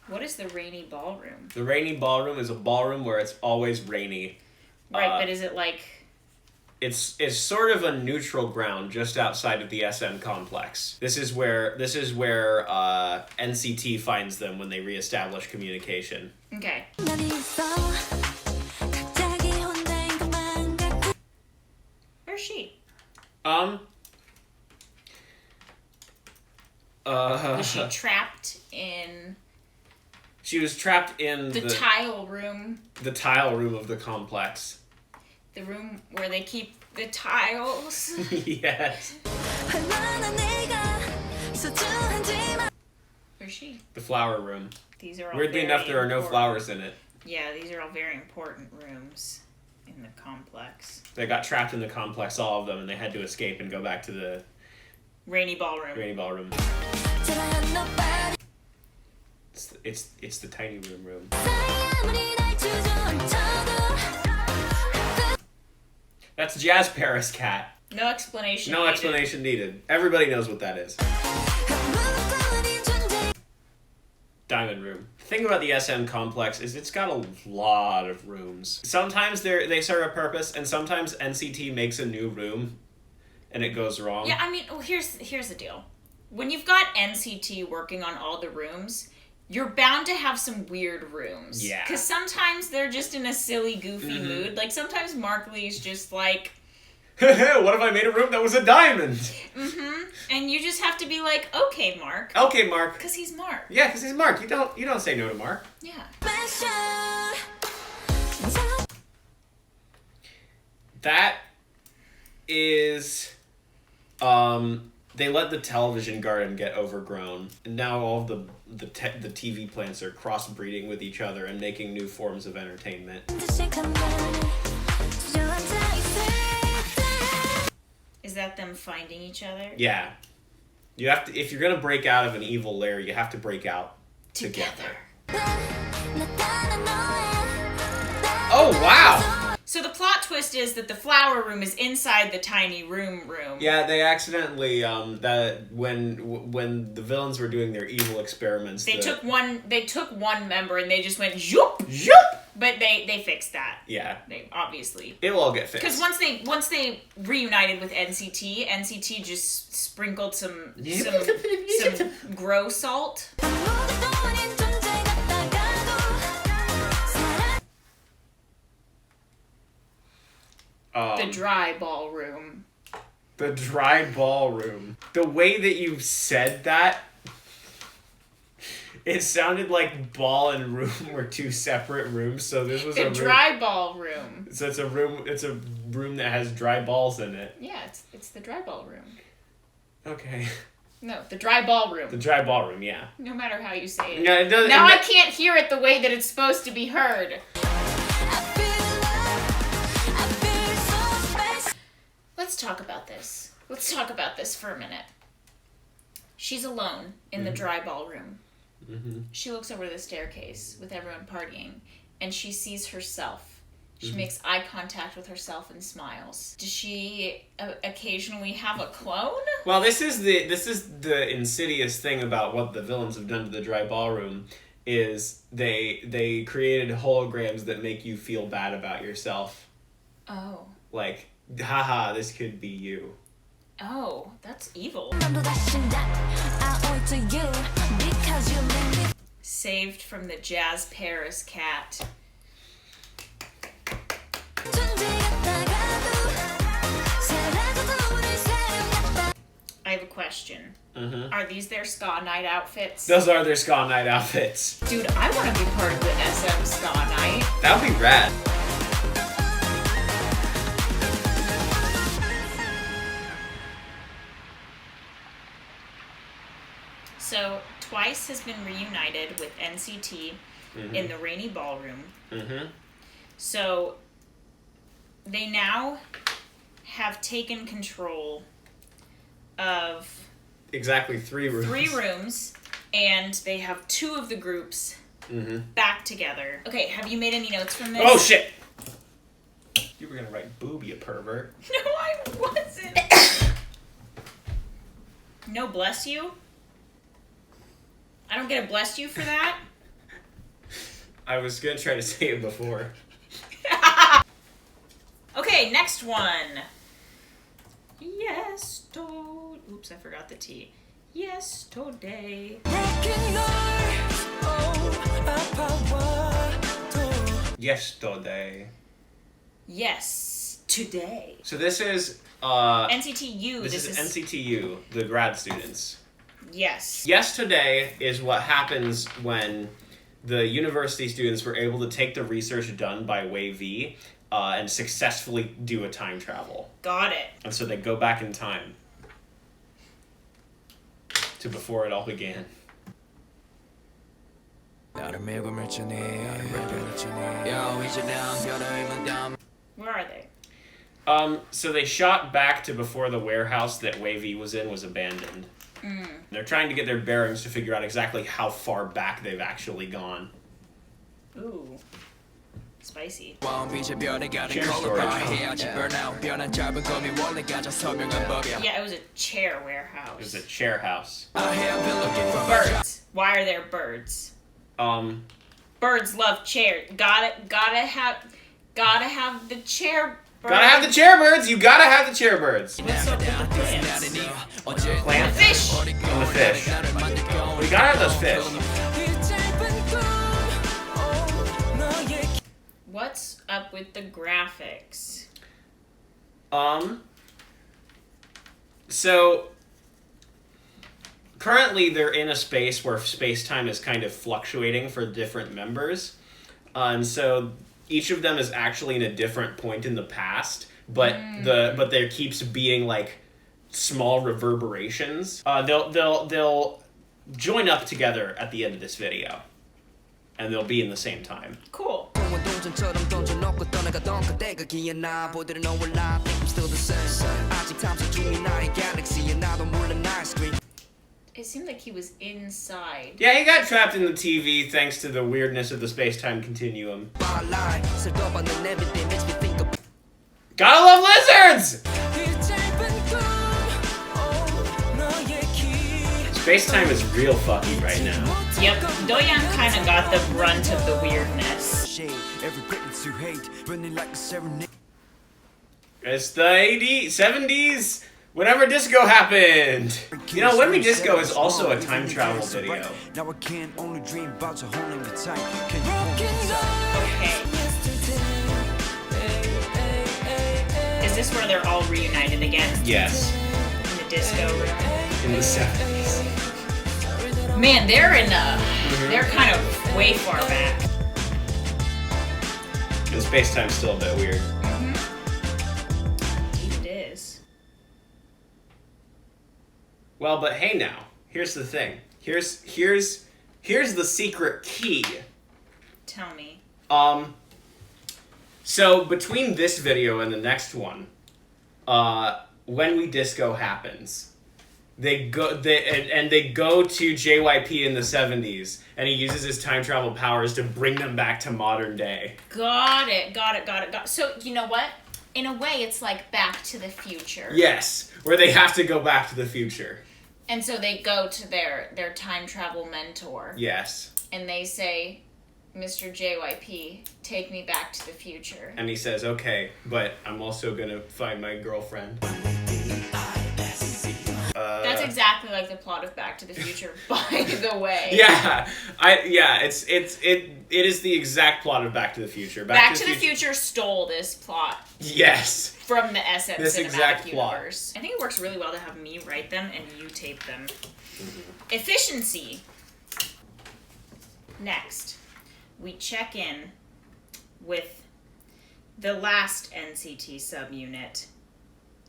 B: What is the Rainy Ballroom?
A: The Rainy Ballroom is a ballroom where it's always rainy.
B: Right, but is it like...
A: It's sort of a neutral ground just outside of the SM complex. This is where NCT finds them when they reestablish communication.
B: Okay. Was she trapped in
A: She was trapped in
B: the tile room?
A: The tile room of the complex.
B: The room where they keep the tiles?
A: Yes.
B: Where's she?
A: The flower room.
B: These are all
A: Weirdly
B: very
A: enough, there are no
B: important.
A: flowers in it.
B: Yeah, these are all very important rooms in the complex.
A: They got trapped in the complex, all of them, and they had to escape and go back to the
B: Rainy ballroom.
A: rainy ballroom. It's the tiny room. That's Jazz Paris Cat.
B: No explanation.
A: No
B: needed.
A: explanation needed. Everybody knows what that is. Diamond room. The thing about the SM complex is it's got a lot of rooms. Sometimes they serve a purpose, and sometimes NCT makes a new room, and it goes wrong.
B: Yeah, I mean, well, here's the deal. When you've got NCT working on all the rooms, you're bound to have some weird rooms.
A: Yeah.
B: Because sometimes they're just in a silly, goofy mood. Like, sometimes Mark Lee's just like...
A: What if I made a room that was a diamond?
B: Mm-hmm. And you just have to be like, okay, Mark.
A: Okay, Mark.
B: Because he's Mark.
A: Yeah, because he's Mark. You don't say no to Mark.
B: Yeah.
A: That is, they let the television garden get overgrown, and now all of the TV plants are crossbreeding with each other and making new forms of entertainment.
B: Is that them finding each other?
A: Yeah, you have to. If you're gonna break out of an evil lair, you have to break out together. Oh wow!
B: So the plot twist is that the flower room is inside the tiny room.
A: Yeah, they accidentally that when the villains were doing their evil experiments,
B: They took one member and they just went zoop.
A: Zoop!
B: But they fixed that.
A: Yeah,
B: They obviously.
A: it will all get fixed.
B: Because once they reunited with NCT just sprinkled some grow salt. The dry ballroom.
A: The dry ballroom. The way that you said that, it sounded like ball and room were two separate rooms. So this was
B: The
A: a room.
B: dry ballroom.
A: So it's a room. It's a room that has dry balls in it.
B: Yeah, it's the dry ballroom.
A: Okay.
B: No, the dry ballroom.
A: The dry ballroom. Yeah.
B: No matter how you say it.
A: Yeah. It does,
B: Now I can't hear it the way that it's supposed to be heard. Let's talk about this. Let's talk about this for a minute. She's alone in the dry ballroom.
A: Mm-hmm.
B: She looks over the staircase with everyone partying, and she sees herself. She makes eye contact with herself and smiles. Does she occasionally have a clone?
A: Well, this is the insidious thing about what the villains have done to the dry ballroom. Is they created holograms that make you feel bad about yourself.
B: Oh.
A: Like, haha, this could be you.
B: Oh, that's evil. Saved from the Jazz Paris cat. I have a question.
A: Mm-hmm.
B: Are these their ska night outfits?
A: Those are their ska night outfits.
B: Dude, I want to be part of the SM ska night.
A: That would be rad.
B: So, Twice has been reunited with NCT in the rainy ballroom.
A: Mm-hmm.
B: So, they now have taken control of
A: Exactly 3 rooms.
B: 3 rooms, and they have 2 of the groups back together. Okay, have you made any notes from this?
A: Oh shit! You were gonna write boob, you pervert.
B: No, I wasn't. No, bless you? I don't get a bless you for that?
A: I was gonna try to say it before.
B: Okay, next one. Oops, I forgot the T. Yesterday.
A: Yesterday.
B: Yes, today.
A: So this is
B: NCTU.
A: This is NCTU, the grad students.
B: Yes.
A: Yesterday is what happens when the university students were able to take the research done by WayV and successfully do a time travel.
B: Got it.
A: And so they go back in time to before it all began.
B: Where are they?
A: So they shot back to before the warehouse that WayV was in was abandoned. They're trying to get their bearings to figure out exactly how far back they've actually gone.
B: Ooh. Spicy.
A: Share story.
B: Yeah, it was a chair warehouse.
A: It was a chair house.
B: Birds. Why are there birds? Birds love chairs. Gotta have the chair.
A: Gotta have the chair birds. You gotta have the chair birds.
B: What's up with the plants?
A: Plants.
B: Fish.
A: And the fish. We gotta have those fish.
B: What's up with the graphics?
A: So currently they're in a space where space-time is kind of fluctuating for different members. And so each of them is actually in a different point in the past, but there keeps being like small reverberations. They'll join up together at the end of this video, and they'll be in the same time.
B: Cool. It seemed like he was inside.
A: Yeah, he got trapped in the TV thanks to the weirdness of the space-time continuum. Gotta love lizards! Space-time is real fucky right now.
B: Yep, Doyoung kind of got the brunt of the weirdness.
A: It's the 80s, 70s, whenever disco happened. You know, When We Disco is also a time travel video.
B: Okay. Is this where they're all reunited again?
A: Yes,
B: In the disco room?
A: in the 70s.
B: Man, they're kind of way far back.
A: And space-time's still a bit weird.
B: It is.
A: Well, but hey now, here's the thing. Here's the secret key.
B: Tell me.
A: So between this video and the next one, When We Disco happens, they go to JYP in the 70s, and he uses his time travel powers to bring them back to modern day.
B: Got it. So, you know what? In a way, it's like Back to the Future.
A: Yes, where they have to go back to the future.
B: And so they go to their time travel mentor.
A: Yes.
B: And they say, Mr. JYP, take me back to the future.
A: And he says, okay, but I'm also gonna find my girlfriend.
B: That's exactly like the plot of Back to the Future, by the way.
A: Yeah, it is the exact plot of Back to the Future.
B: Back to the Future stole this plot
A: Yes.
B: from the SM
A: This
B: cinematic
A: exact plot.
B: universe. I think it works really well to have me write them and you tape them. Efficiency. Next, we check in with the last NCT subunit,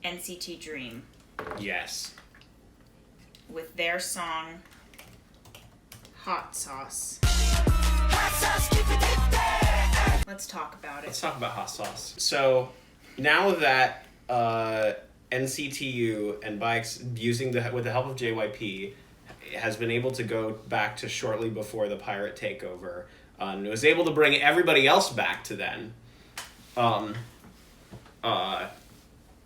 B: NCT Dream,
A: Yes.
B: with their song Hot Sauce. Let's talk about it.
A: Let's talk about hot sauce. So now that NCTU and Bikes, with the help of JYP, has been able to go back to shortly before the pirate takeover, and was able to bring everybody else back to then.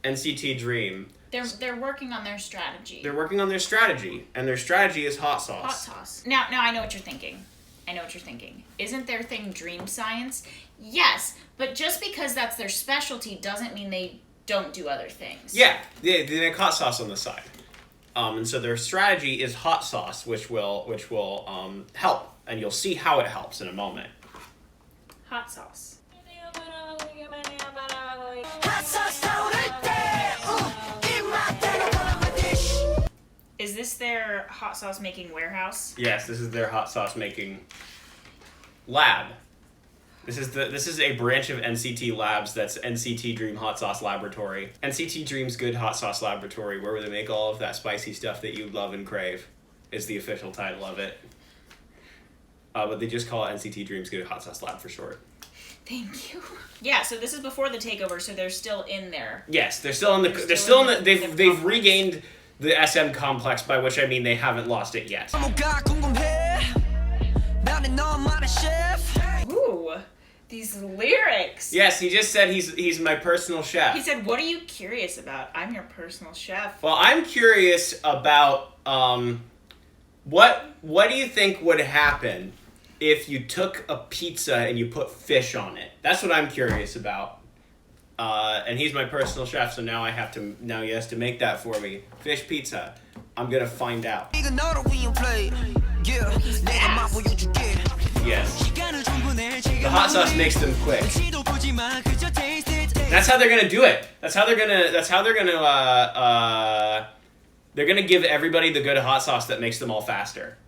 A: NCT Dream.
B: They're working on their strategy.
A: They're working on their strategy, and their strategy is hot sauce.
B: Hot sauce. Now I know what you're thinking. Isn't their thing dream science? Yes, but just because that's their specialty doesn't mean they don't do other things.
A: Yeah, they make hot sauce on the side. And so their strategy is hot sauce, which will help, and you'll see how it helps in a moment.
B: Hot sauce. this their hot sauce making warehouse?
A: Yes, this is their hot sauce making lab. This is a branch of NCT Labs that's NCT Dream Hot Sauce Laboratory. NCT Dream's Good Hot Sauce Laboratory, where they make all of that spicy stuff that you love and crave, is the official title of it. But they just call it NCT Dream's Good Hot Sauce Lab for short.
B: Thank you. Yeah, so this is before the takeover, so they're still in there.
A: Yes, they've regained the SM complex, by which I mean they haven't lost it yet.
B: Ooh, these lyrics.
A: Yes, he just said he's my personal chef.
B: He said, "What are you curious about? I'm your personal chef."
A: Well, I'm curious about what do you think would happen if you took a pizza and you put fish on it? That's what I'm curious about. And he's my personal chef, so now he has to make that for me. Fish pizza. I'm gonna find out. Yes. The hot sauce makes them quick. That's how they're gonna do it. They're gonna give everybody the good hot sauce that makes them all faster.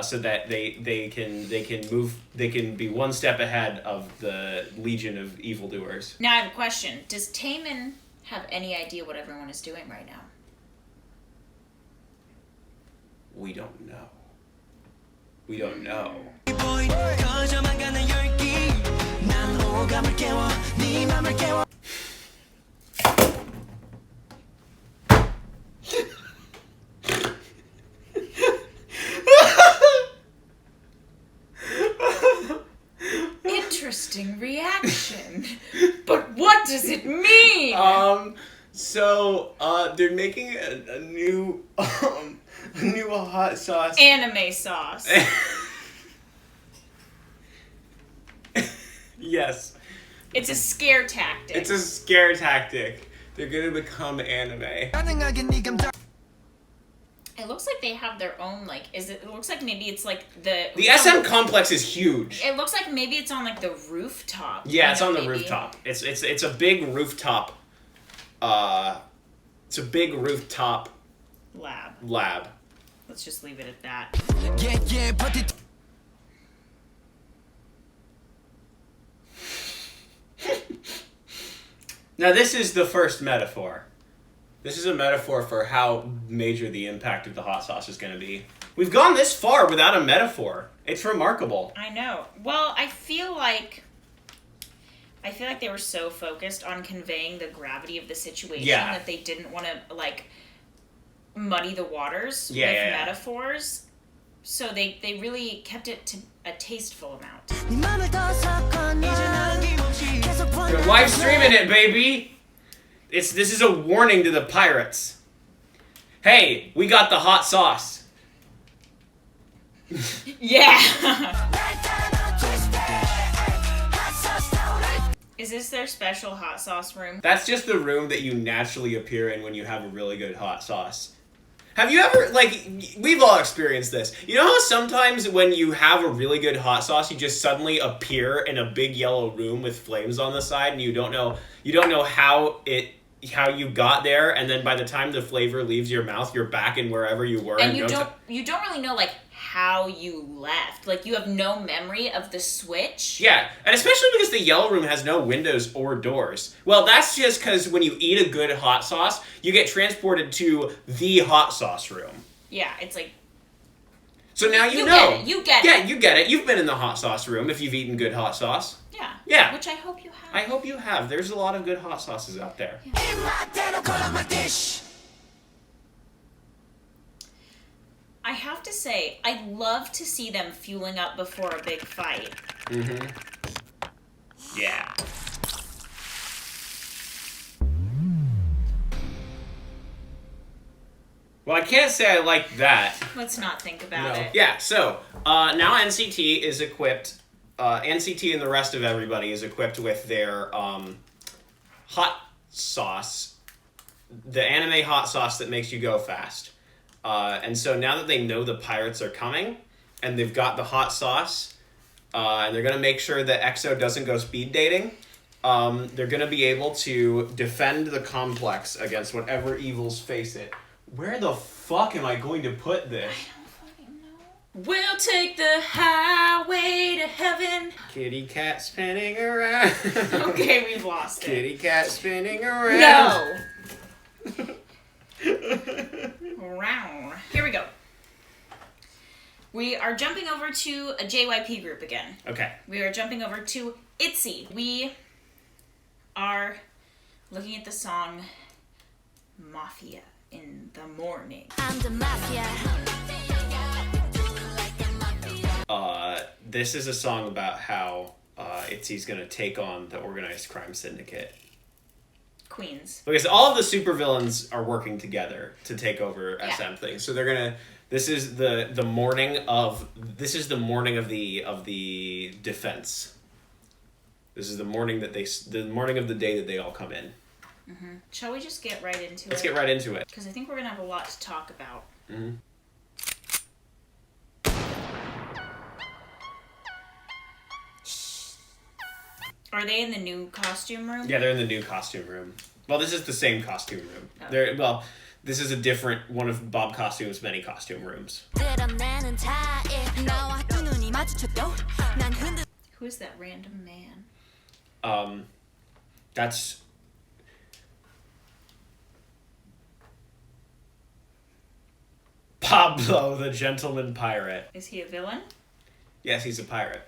A: So that they can be one step ahead of the legion of evildoers.
B: Now I have a question. Does Taemin have any idea what everyone is doing right now?
A: We don't know. We don't know.
B: Interesting reaction. But what does it mean?
A: So they're making a new hot sauce.
B: Anime sauce.
A: Yes.
B: It's a scare tactic.
A: It's a scare tactic. They're gonna become anime.
B: It looks like they have their own, like, it looks like maybe it's like the
A: SM complex is huge.
B: It looks like maybe it's on like the rooftop.
A: Yeah, it's on the rooftop. It's a big rooftop. It's a big rooftop lab.
B: Let's just leave it at that.
A: Now this is the first metaphor. This is a metaphor for how major the impact of the hot sauce is going to be. We've gone this far without a metaphor. It's remarkable.
B: I know. Well, I feel like they were so focused on conveying the gravity of the situation that they didn't want to like muddy the waters with metaphors. So they really kept it to a tasteful amount.
A: You're live streaming it, baby. This is a warning to the pirates. Hey, we got the hot sauce.
B: Yeah. Is this their special hot sauce room?
A: That's just the room that you naturally appear in when you have a really good hot sauce. Have you ever, like, we've all experienced this. You know how sometimes when you have a really good hot sauce, you just suddenly appear in a big yellow room with flames on the side, and you don't know how you got there, and then by the time the flavor leaves your mouth, you're back in wherever you were.
B: And you don't really know, like, how you left. Like, you have no memory of the switch.
A: Yeah, and especially because the yellow room has no windows or doors. Well, that's just because when you eat a good hot sauce, you get transported to the hot sauce room.
B: Yeah, it's like...
A: So now you know.
B: You get it.
A: Yeah, you get it. You've been in the hot sauce room if you've eaten good hot sauce.
B: Yeah.
A: Yeah.
B: Which I hope you have.
A: I hope you have. There's a lot of good hot sauces out there.
B: Yeah. I have to say, I'd love to see them fueling up before a big fight.
A: Mm-hmm. Yeah. Well, I can't say I like that.
B: Let's not think about it.
A: Yeah, so now NCT is equipped. NCT and the rest of everybody is equipped with their hot sauce, the anime hot sauce that makes you go fast. And so now that they know the pirates are coming, and they've got the hot sauce, and they're going to make sure that EXO doesn't go speed dating, they're going to be able to defend the complex against whatever evils face it Where the fuck am I going to put this?
B: We'll take the highway to heaven.
A: Kitty cat spinning around.
B: Okay, we've lost it.
A: Kitty cat spinning around.
B: No. Round. Here we go. We are jumping over to a JYP group again.
A: Okay.
B: We are jumping over to ITZY. We are looking at the song Mafia in the Morning.
C: I'm the mafia.
A: This is a song about how ITZY's gonna take on the organized crime syndicate.
B: Queens.
A: Because all of the supervillains are working together to take over
B: Yeah.
A: SM things. So they're gonna. This is the morning of. This is the morning of the defense. This is the morning that the morning of the day that they all come in.
B: Shall we just get right into
A: Let's
B: it?
A: get right into it.
B: Because I think we're going to have a lot to talk about.
A: Mm-hmm.
B: Are they in the new costume room?
A: Yeah, they're in the new costume room. Well, this is the same costume room.
B: Oh.
A: This is a different one of Bob Costume's many costume rooms.
B: Who is that random man?
A: That's Pablo, the gentleman pirate.
B: Is he a villain?
A: Yes, he's a pirate.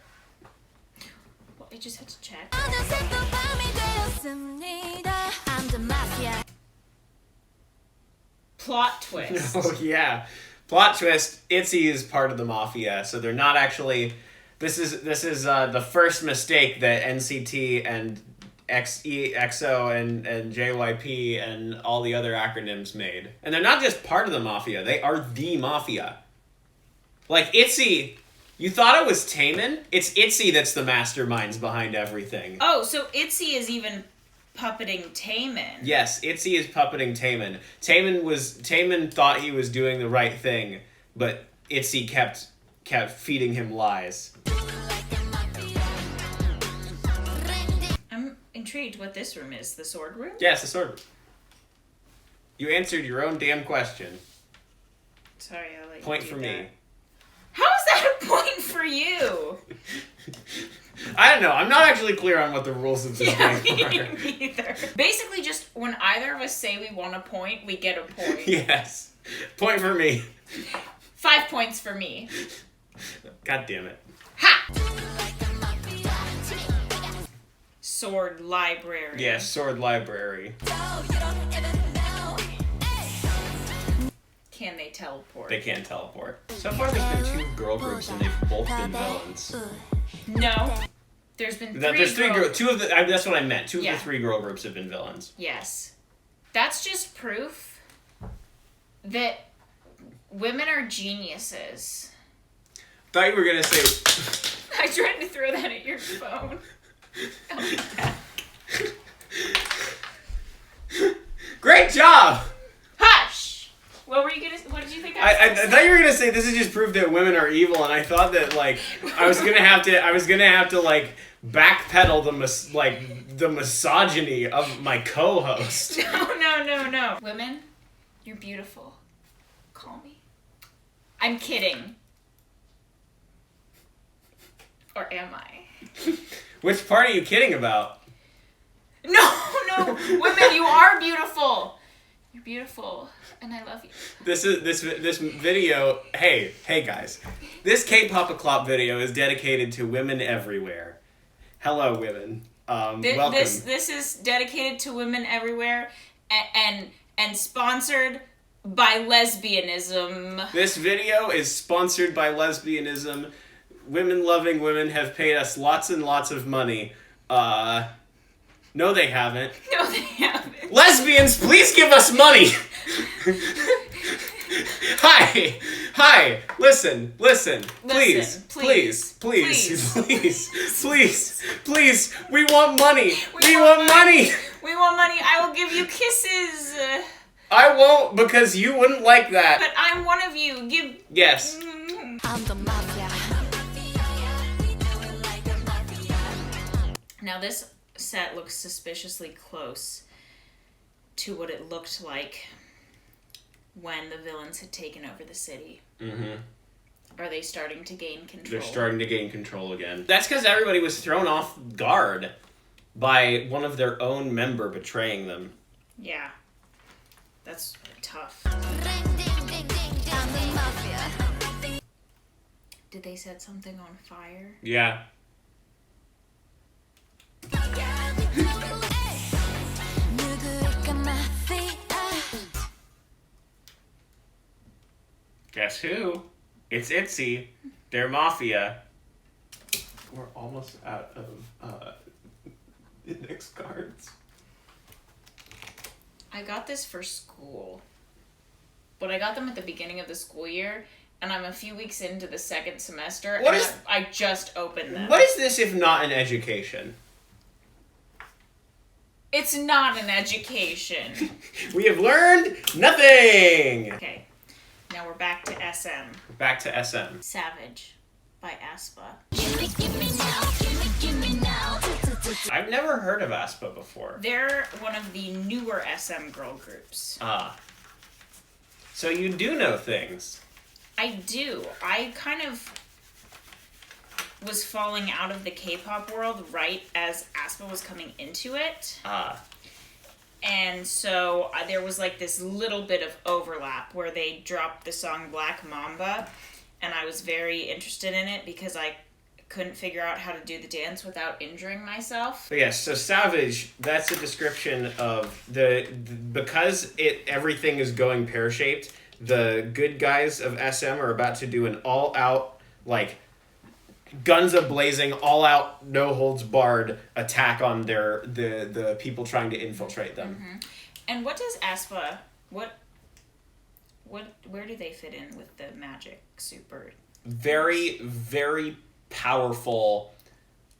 B: Well, I just had to check.
C: I'm the mafia.
B: Plot twist.
A: Oh yeah, plot twist. ITZY is part of the mafia, so they're not actually. This is the first mistake that NCT and EXO and JYP and all the other acronyms made. And they're not just part of the mafia; they are the mafia. Like ITZY, you thought it was Taemin? It's ITZY that's the masterminds behind everything.
B: Oh, so ITZY is even puppeting Taemin.
A: Yes, ITZY is puppeting Taemin. Taemin thought he was doing the right thing, but ITZY kept feeding him lies.
B: I'm intrigued what this room is. The sword room?
A: Yes, the sword. You answered your own damn question.
B: Sorry, I'll let you
A: Point
B: do
A: for
B: that.
A: me.
B: How is that a point for you?
A: I don't know. I'm not actually clear on what the rules of this
B: Yeah,
A: game
B: me
A: are.
B: neither. Basically, just when either of us say we want a point, we get a point.
A: Yes. Point for me.
B: 5 points for me.
A: God damn it.
B: Ha! Sword library.
A: Yes, sword library.
B: Can they teleport?
A: They can't teleport. So far, there's been 2 girl groups and they've both been villains.
B: No. There's been three.
A: There's 3 girl. 2 of the. That's what I meant. 2 of
B: Yeah.
A: the 3 girl groups have been villains.
B: Yes. That's just proof that women are geniuses.
A: Thought you were gonna say.
B: I tried to throw that at your phone.
A: Great job.
B: Hush! What were you gonna? What did you think?
A: I thought you were gonna say this is just proof that women are evil, and I thought that like I was gonna have to like backpedal the misogyny of my co-host.
B: No. Women, you're beautiful. Call me. I'm kidding. Or am I?
A: Which part are you kidding about?
B: No. Women, you are beautiful. You're beautiful, and I love you.
A: This video. Hey guys, this K-pop o'clock video is dedicated to women everywhere. Hello, women. Welcome.
B: This is dedicated to women everywhere, and sponsored by lesbianism.
A: This video is sponsored by lesbianism. Women-loving women have paid us lots and lots of money. No, they haven't.
B: No, they haven't.
A: Lesbians, please give us money! Hi, listen, please, we want money, we want money!
B: We want money, I will give you kisses!
A: I won't, because you wouldn't like that.
B: But I'm one of you, give...
A: Yes.
C: I'm the mafia.
B: Now this set looks suspiciously close to what it looked like when the villains had taken over the city?
A: Mm-hmm.
B: Are they starting to gain control?
A: They're starting to gain control again. That's because everybody was thrown off guard by one of their own member betraying them.
B: Yeah. That's tough. Did they set something on fire?
A: Yeah. Guess who? It's Itzy. They're Mafia. We're almost out of index cards.
B: I got this for school. But I got them at the beginning of the school year, and I'm a few weeks into the second semester,
A: What
B: and
A: is-
B: I just opened them.
A: What is this if not an education?
B: It's not an education.
A: We have learned nothing!
B: Okay, now we're back to SM.
A: Back to SM.
B: Savage by aespa.
A: I've never heard of aespa before.
B: They're one of the newer SM girl groups.
A: Ah. So you do know things.
B: I do. I kind of was falling out of the K-pop world right as aespa was coming into it.
A: Ah.
B: And so there was like this little bit of overlap where they dropped the song Black Mamba, and I was very interested in it because I couldn't figure out how to do the dance without injuring myself.
A: But yes, so Savage, that's a description of because everything is going pear-shaped, the good guys of SM are about to do an all-out, like, guns a-blazing, all-out, no-holds-barred attack on the people trying to infiltrate them.
B: Mm-hmm. And what does aespa, where do they fit in with the magic super?
A: Very, very powerful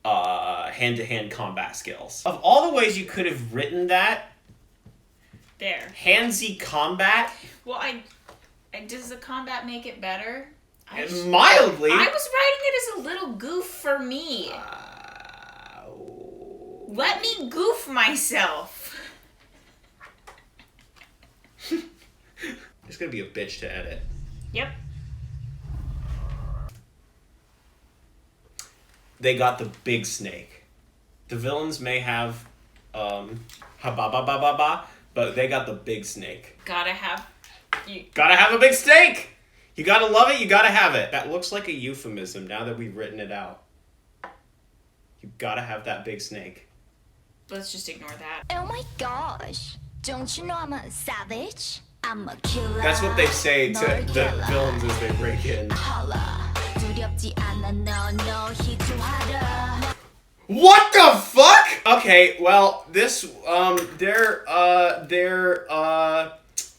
A: hand-to-hand combat skills. Of all the ways you could have written that,
B: There.
A: handsy combat,
B: Well, does the combat make it better?
A: mildly.
B: I was writing it as a little goof for me. Let me goof myself.
A: It's gonna be a bitch to edit.
B: Yep.
A: They got the big snake. The villains may have ha-ba-ba-ba-ba-ba, but they got the big snake.
B: Gotta have...
A: Gotta have a big snake! You gotta love it, you gotta have it. That looks like a euphemism now that we've written it out. You gotta have that big snake.
B: Let's just ignore that.
C: Oh my gosh, don't you know I'm a savage? I'm a killer.
A: That's what they say to the villains as they break in.
C: 두렵지 않아, no, 희주하라.
A: What the fuck? Okay, well, this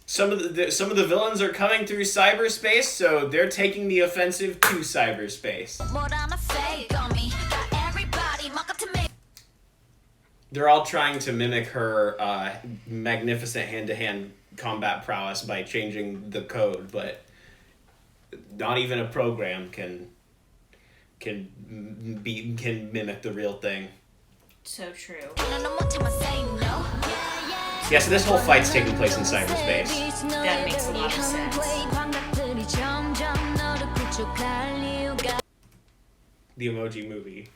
A: some of the villains are coming through cyberspace, so they're taking the offensive to cyberspace.
C: But I'm a fake on me. Got everybody mock up to me.
A: They're all trying to mimic her magnificent hand-to-hand combat prowess by changing the code, but not even a program can mimic the real thing.
B: So true.
C: No more time I say no.
A: Yeah, so this whole fight's taking place in cyberspace.
B: That makes a lot of sense.
A: The Emoji Movie.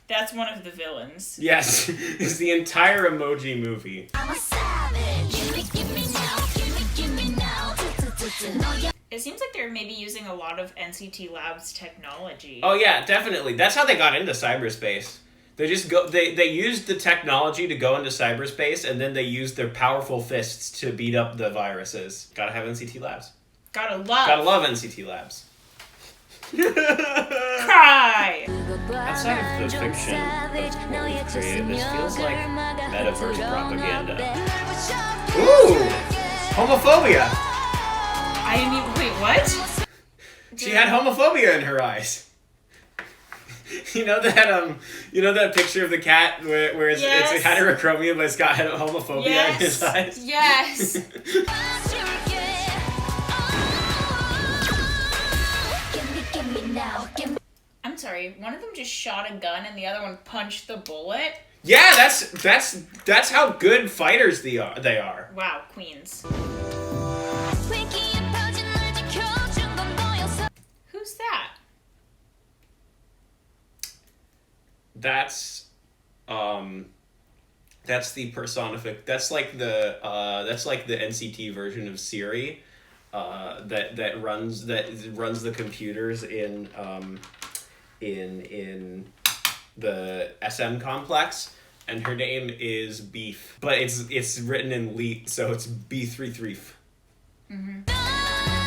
B: That's one of the villains.
A: Yes, it's the entire Emoji Movie.
C: I'm a savage. Give me now.
B: It seems like they're maybe using a lot of NCT Labs technology.
A: Oh yeah, definitely. That's how they got into cyberspace. They just they used the technology to go into cyberspace, and then they used their powerful fists to beat up the viruses. Gotta have NCT Labs.
B: Gotta
A: Love NCT Labs.
B: Cry!
A: Outside of the fiction of what we've created, this feels like metaverse propaganda. Ooh! Homophobia!
B: I didn't even... Wait, what?
A: She had homophobia in her eyes. You know that picture of the cat where it's heterochromia, but it's got homophobia in his eyes?
B: Yes.
C: Give me now.
B: I'm sorry, one of them just shot a gun and the other one punched the bullet?
A: Yeah, that's how good fighters they are.
B: Wow, queens. Who's that?
A: That's the personific. That's like the NCT version of Siri, that runs the computers in the SM complex, and her name is Beef, but it's written in Leet, so it's B33.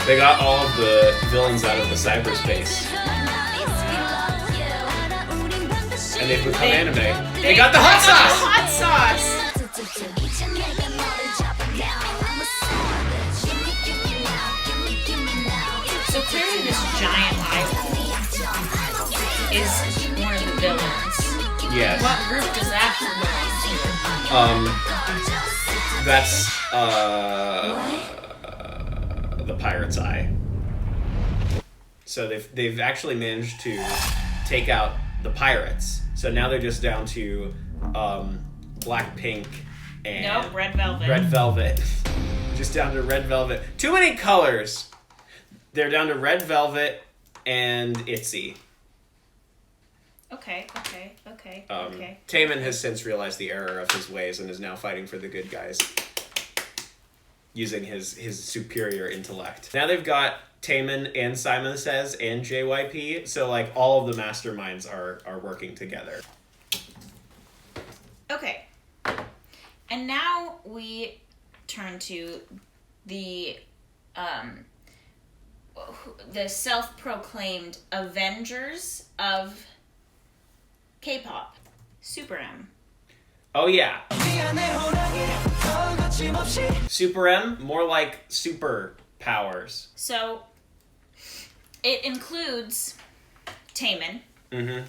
A: They got all of the villains out of the cyberspace, and they've become anime. They got the hot sauce.
B: Hot sauce. So clearly, this giant eyeball is one of the villains.
A: Yes.
B: What group does that belong to?
A: That's the Pirate's Eye. So they've actually managed to take out the pirates. So now they're just down to Blackpink and
B: Nope, Red Velvet.
A: Red Velvet. Just down to Red Velvet. Too many colors. They're down to Red Velvet and ITZY.
B: Okay.
A: Taemin has since realized the error of his ways and is now fighting for the good guys, using his superior intellect. Now they've got Taemin and Simon Says and JYP, so like all of the masterminds are working together.
B: Okay. And now we turn to the self-proclaimed Avengers of K-pop, Super M.
A: Oh yeah. Super M, more like super powers.
B: So it includes Taemin.
A: Mm-hmm.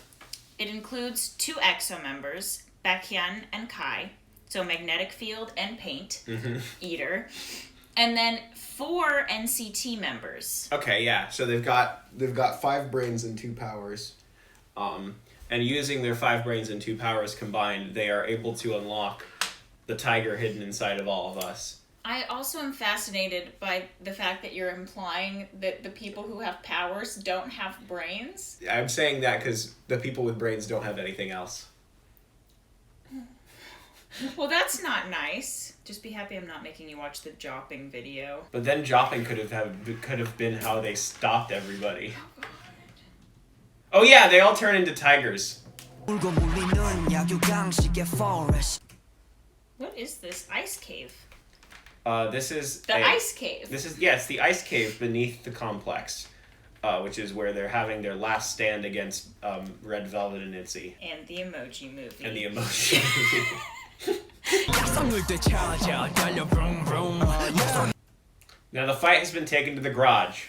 B: It includes 2 EXO members, Baekhyun and Kai. So Magnetic Field and Paint, Eater. And then 4 NCT members.
A: Okay, yeah. So they've got 5 brains and 2 powers. And using their 5 brains and 2 powers combined, they are able to unlock the tiger hidden inside of all of us.
B: I also am fascinated by the fact that you're implying that the people who have powers don't have brains.
A: I'm saying that because the people with brains don't have anything else.
B: Well, that's not nice. Just be happy I'm not making you watch the Jopping video.
A: But then Jopping could have been how they stopped everybody. Oh yeah, they all turn into tigers.
B: What is this ice cave?
A: This is
B: The ice cave.
A: This is it's the ice cave beneath the complex, which is where they're having their last stand against Red Velvet and ITZY.
B: And the Emoji Movie.
A: And the emoji. Now the fight has been taken to the garage.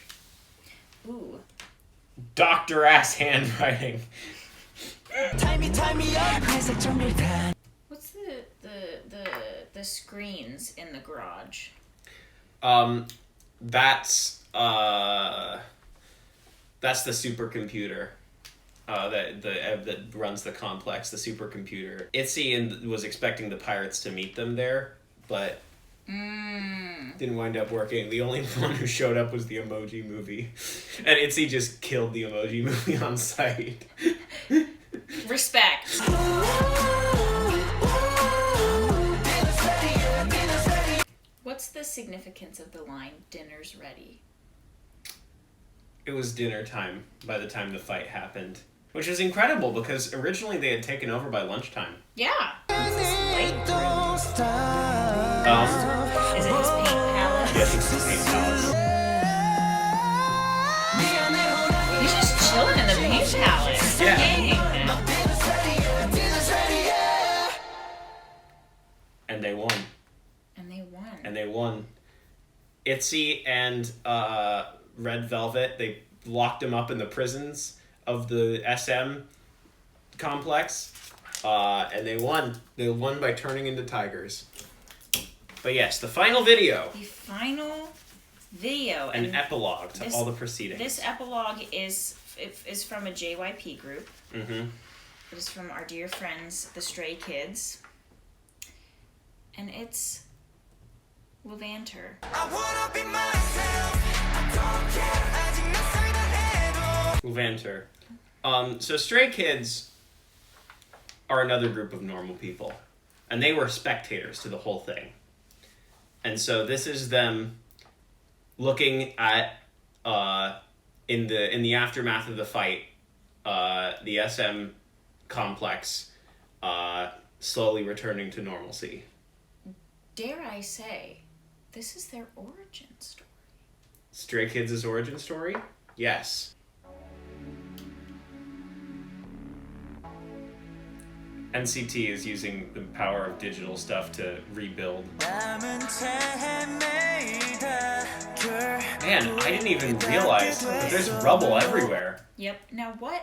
B: Ooh.
A: Doctor ass handwriting.
B: What's the screens in the garage?
A: That's the supercomputer. That runs the complex, the supercomputer. ITZY was expecting the pirates to meet them there, but didn't wind up working. The only one who showed up was the Emoji Movie, and ITZY just killed the Emoji Movie on sight.
B: Respect. What's the significance of the line, "Dinner's ready"?
A: It was dinner time by the time the fight happened, which is incredible because originally they had taken over by lunchtime.
B: Yeah. Is this late? Is it his paint palette?
A: Yes, it's the paint palace.
B: He's just chilling in the paint palace.
A: Yeah.
B: Dang.
A: And they won. And they won. ITZY and Red Velvet, they locked him up in the prisons of the SM complex, and they won. They won by turning into tigers. But yes, the final video.
B: The final video.
A: An epilogue to all the proceedings.
B: This epilogue is from a JYP group.
A: Mm-hmm.
B: It is from our dear friends, the Stray Kids. And it's Levanter.
A: Levanter. So Stray Kids are another group of normal people. And they were spectators to the whole thing. And so this is them looking at, in the aftermath of the fight, the SM complex slowly returning to normalcy.
B: Dare I say, this is their origin story.
A: Stray Kids' origin story? Yes. NCT is using the power of digital stuff to rebuild. Man, I didn't even realize that there's rubble everywhere.
B: Yep. Now what?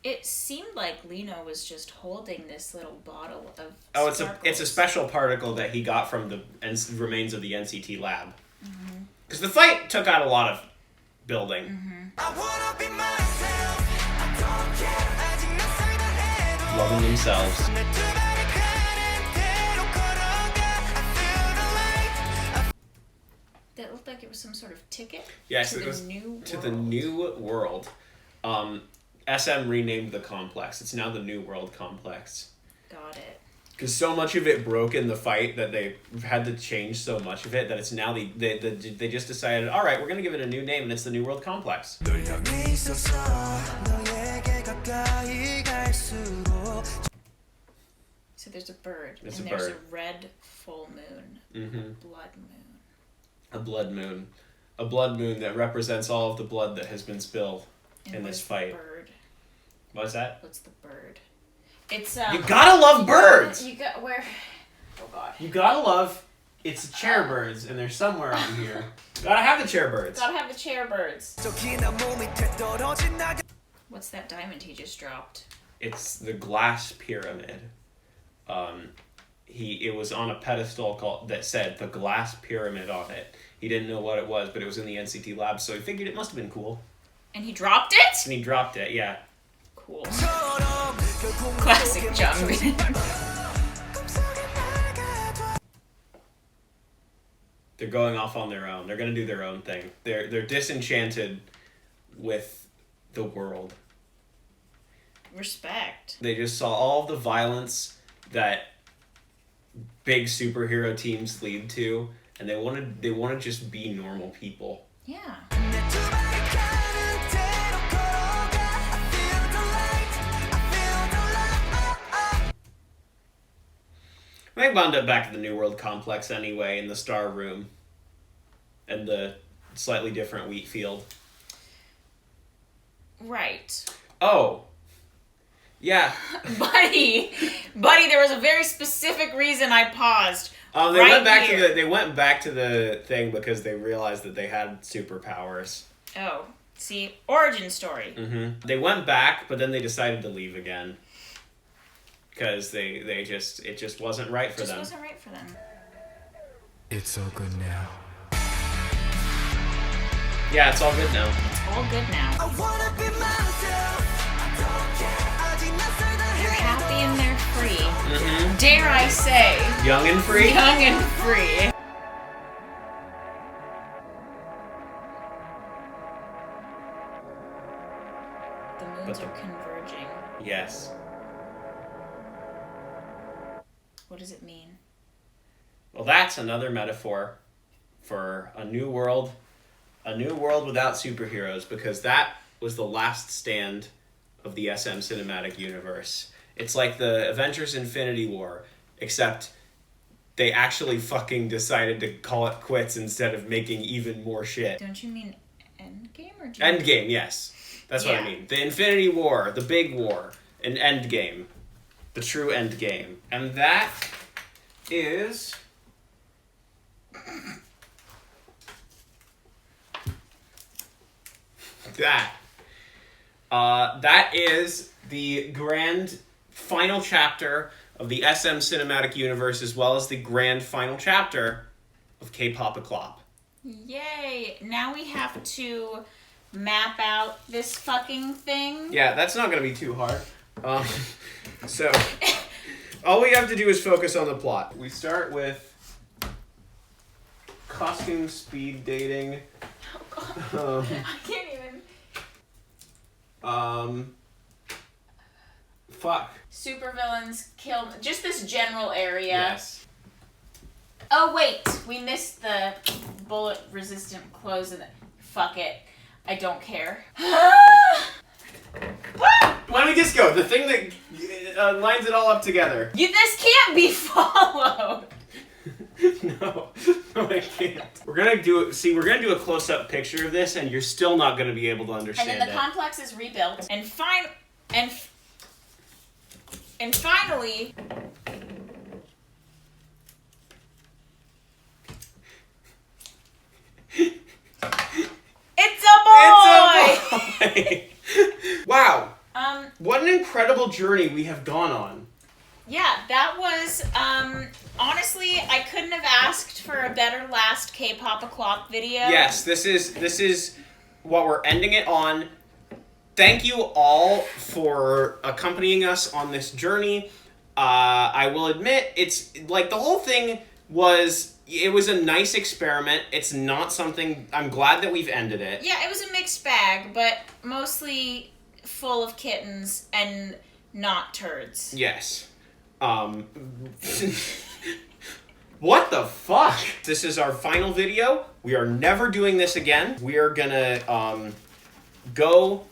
B: It seemed like Lino was just holding this little bottle of sparkles.
A: It's a special particle that he got from the remains of the NCT lab. Because the fight took out a lot of building. Loving themselves.
B: That looked like it was some sort of ticket.
A: Yes,
B: to
A: it
B: the
A: was
B: new world.
A: to the new world. SM renamed the complex. It's now the New World Complex.
B: Got it.
A: Because so much of it broke in the fight that they had to change so much of it that it's now they just decided, all right, we're going to give it a new name, and it's the New World Complex.
B: So there's a bird.
A: There's
B: and
A: a
B: there's
A: bird.
B: a red full moon. Blood moon.
A: A blood moon. A blood moon that represents all of the blood that has been spilled
B: And
A: in
B: what
A: this
B: is the
A: fight.
B: bird?
A: What's that?
B: What's the bird? It's
A: You gotta love birds!
B: You got where? Oh god.
A: You gotta love... It's chair birds, and they're somewhere on here. Gotta have the chair birds.
B: Gotta have the chair birds. What's that diamond he just dropped?
A: It's the glass pyramid. It was on a pedestal that said the glass pyramid on it. He didn't know what it was, but it was in the NCT lab, so he figured it must have been cool.
B: And he dropped it?
A: And he dropped it, yeah.
B: Cool. Classic Jungmin.
A: They're going off on their own. They're gonna do their own thing. They're disenchanted with the world.
B: Respect.
A: They just saw all of the violence that big superhero teams lead to, and they want to just be normal people.
B: Yeah.
A: They wound up back at the New World Complex anyway, in the Star Room, and the slightly different wheat field.
B: Right.
A: Oh. Yeah.
B: Buddy, there was a very specific reason I paused.
A: They
B: right
A: went back
B: here.
A: they went back to the thing because they realized that they had superpowers.
B: Oh, see, origin story.
A: They went back, but then they decided to leave again. Because it just wasn't right for
B: Just
A: them.
B: wasn't right for them.
E: It's all good now.
A: Yeah, it's all good now.
B: It's all good now. They're happy and they're free. Dare I say,
A: Young and free?
B: young and free. The moons
A: But
B: are converging.
A: Yes.
B: What does it mean?
A: Well, that's another metaphor for a new world without superheroes, because that was the last stand of the SM cinematic universe. It's like the Avengers Infinity War, except they actually fucking decided to call it quits instead of making even more shit.
B: Don't you mean Endgame or do you
A: Endgame, yes. That's what I
B: Yeah.
A: mean. The Infinity War, the big war, and Endgame. The true Endgame. And that is... that is the grand final chapter of the SM cinematic universe, as well as the grand final chapter of K-pop Eclop.
B: Yay! Now we have to map out this fucking thing.
A: Yeah, that's not gonna be too hard.
F: So, all we have to do is focus on the plot.
A: We start with costume speed dating.
B: I can't even.
A: Fuck.
B: Supervillains kill. Just this general area.
A: Yes.
B: Oh wait, we missed the bullet-resistant clothes. Fuck it, I don't care.
A: Why don't we just go? The thing that lines it all up together.
B: This can't be followed.
A: No, I can't. We're gonna do it. See, we're gonna do a close-up picture of this, and you're still not gonna be able to understand
B: And then the
A: it.
B: complex is rebuilt, and finally. It's a boy!
A: Wow. What an incredible journey we have gone on.
B: Yeah, that was, honestly, I couldn't have asked for a better last K-pop o'clock video.
A: Yes, this is what we're ending it on. Thank you all for accompanying us on this journey. I will admit, it's like the whole thing was a nice experiment. It's not something, I'm glad that we've ended it.
B: Yeah, it was a mixed bag, but mostly full of kittens and not turds.
A: Yes. What the fuck? This is our final video. We are never doing this again. We are gonna go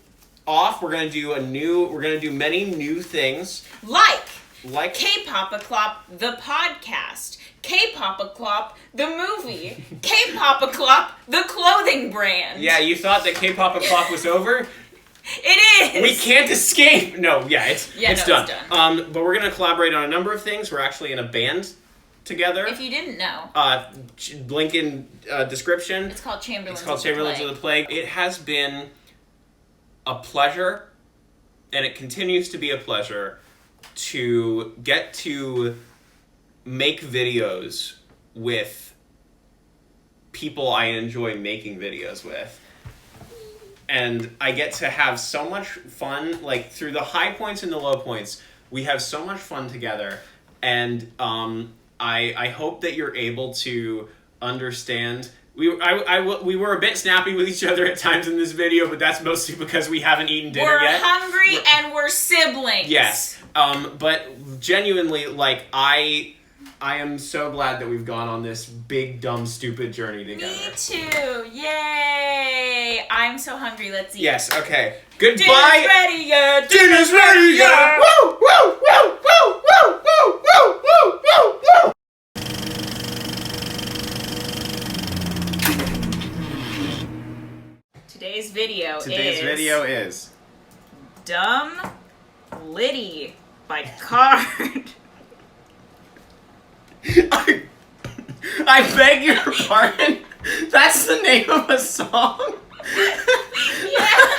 A: off. We're gonna do many new things.
B: Like K-pop o'clock, the podcast. K-pop o'clock, the movie. K-pop o'clock, the clothing brand.
A: Yeah, you thought that K-pop o'clock was over?
B: It is!
A: We can't escape! No, yeah, it's done.
B: It's done.
A: But we're gonna collaborate on a number of things. We're actually in a band together.
B: If you didn't know.
A: Link in description.
B: It's called Chamberlains
A: of the Plague. It has been a pleasure, and it continues to be a pleasure to get to make videos with people I enjoy making videos with. And I get to have so much fun, like, through the high points and the low points. We have so much fun together. And I hope that you're able to understand. We were a bit snappy with each other at times in this video, but that's mostly because we haven't eaten dinner yet.
B: We're hungry and we're siblings.
A: Yes. But genuinely, like, I am so glad that we've gone on this big, dumb, stupid journey together.
B: Me too. Yay. I'm so hungry. Let's eat.
A: Yes, okay. Goodbye.
B: Dinner's ready, yeah.
A: Dinner's ready, yeah. Woo, woo, woo, woo, woo, woo, woo, woo, woo, woo.
B: Today's video
A: is
B: Dumb Liddy by Card.
A: I beg your pardon. That's the name of a song?
B: Yeah.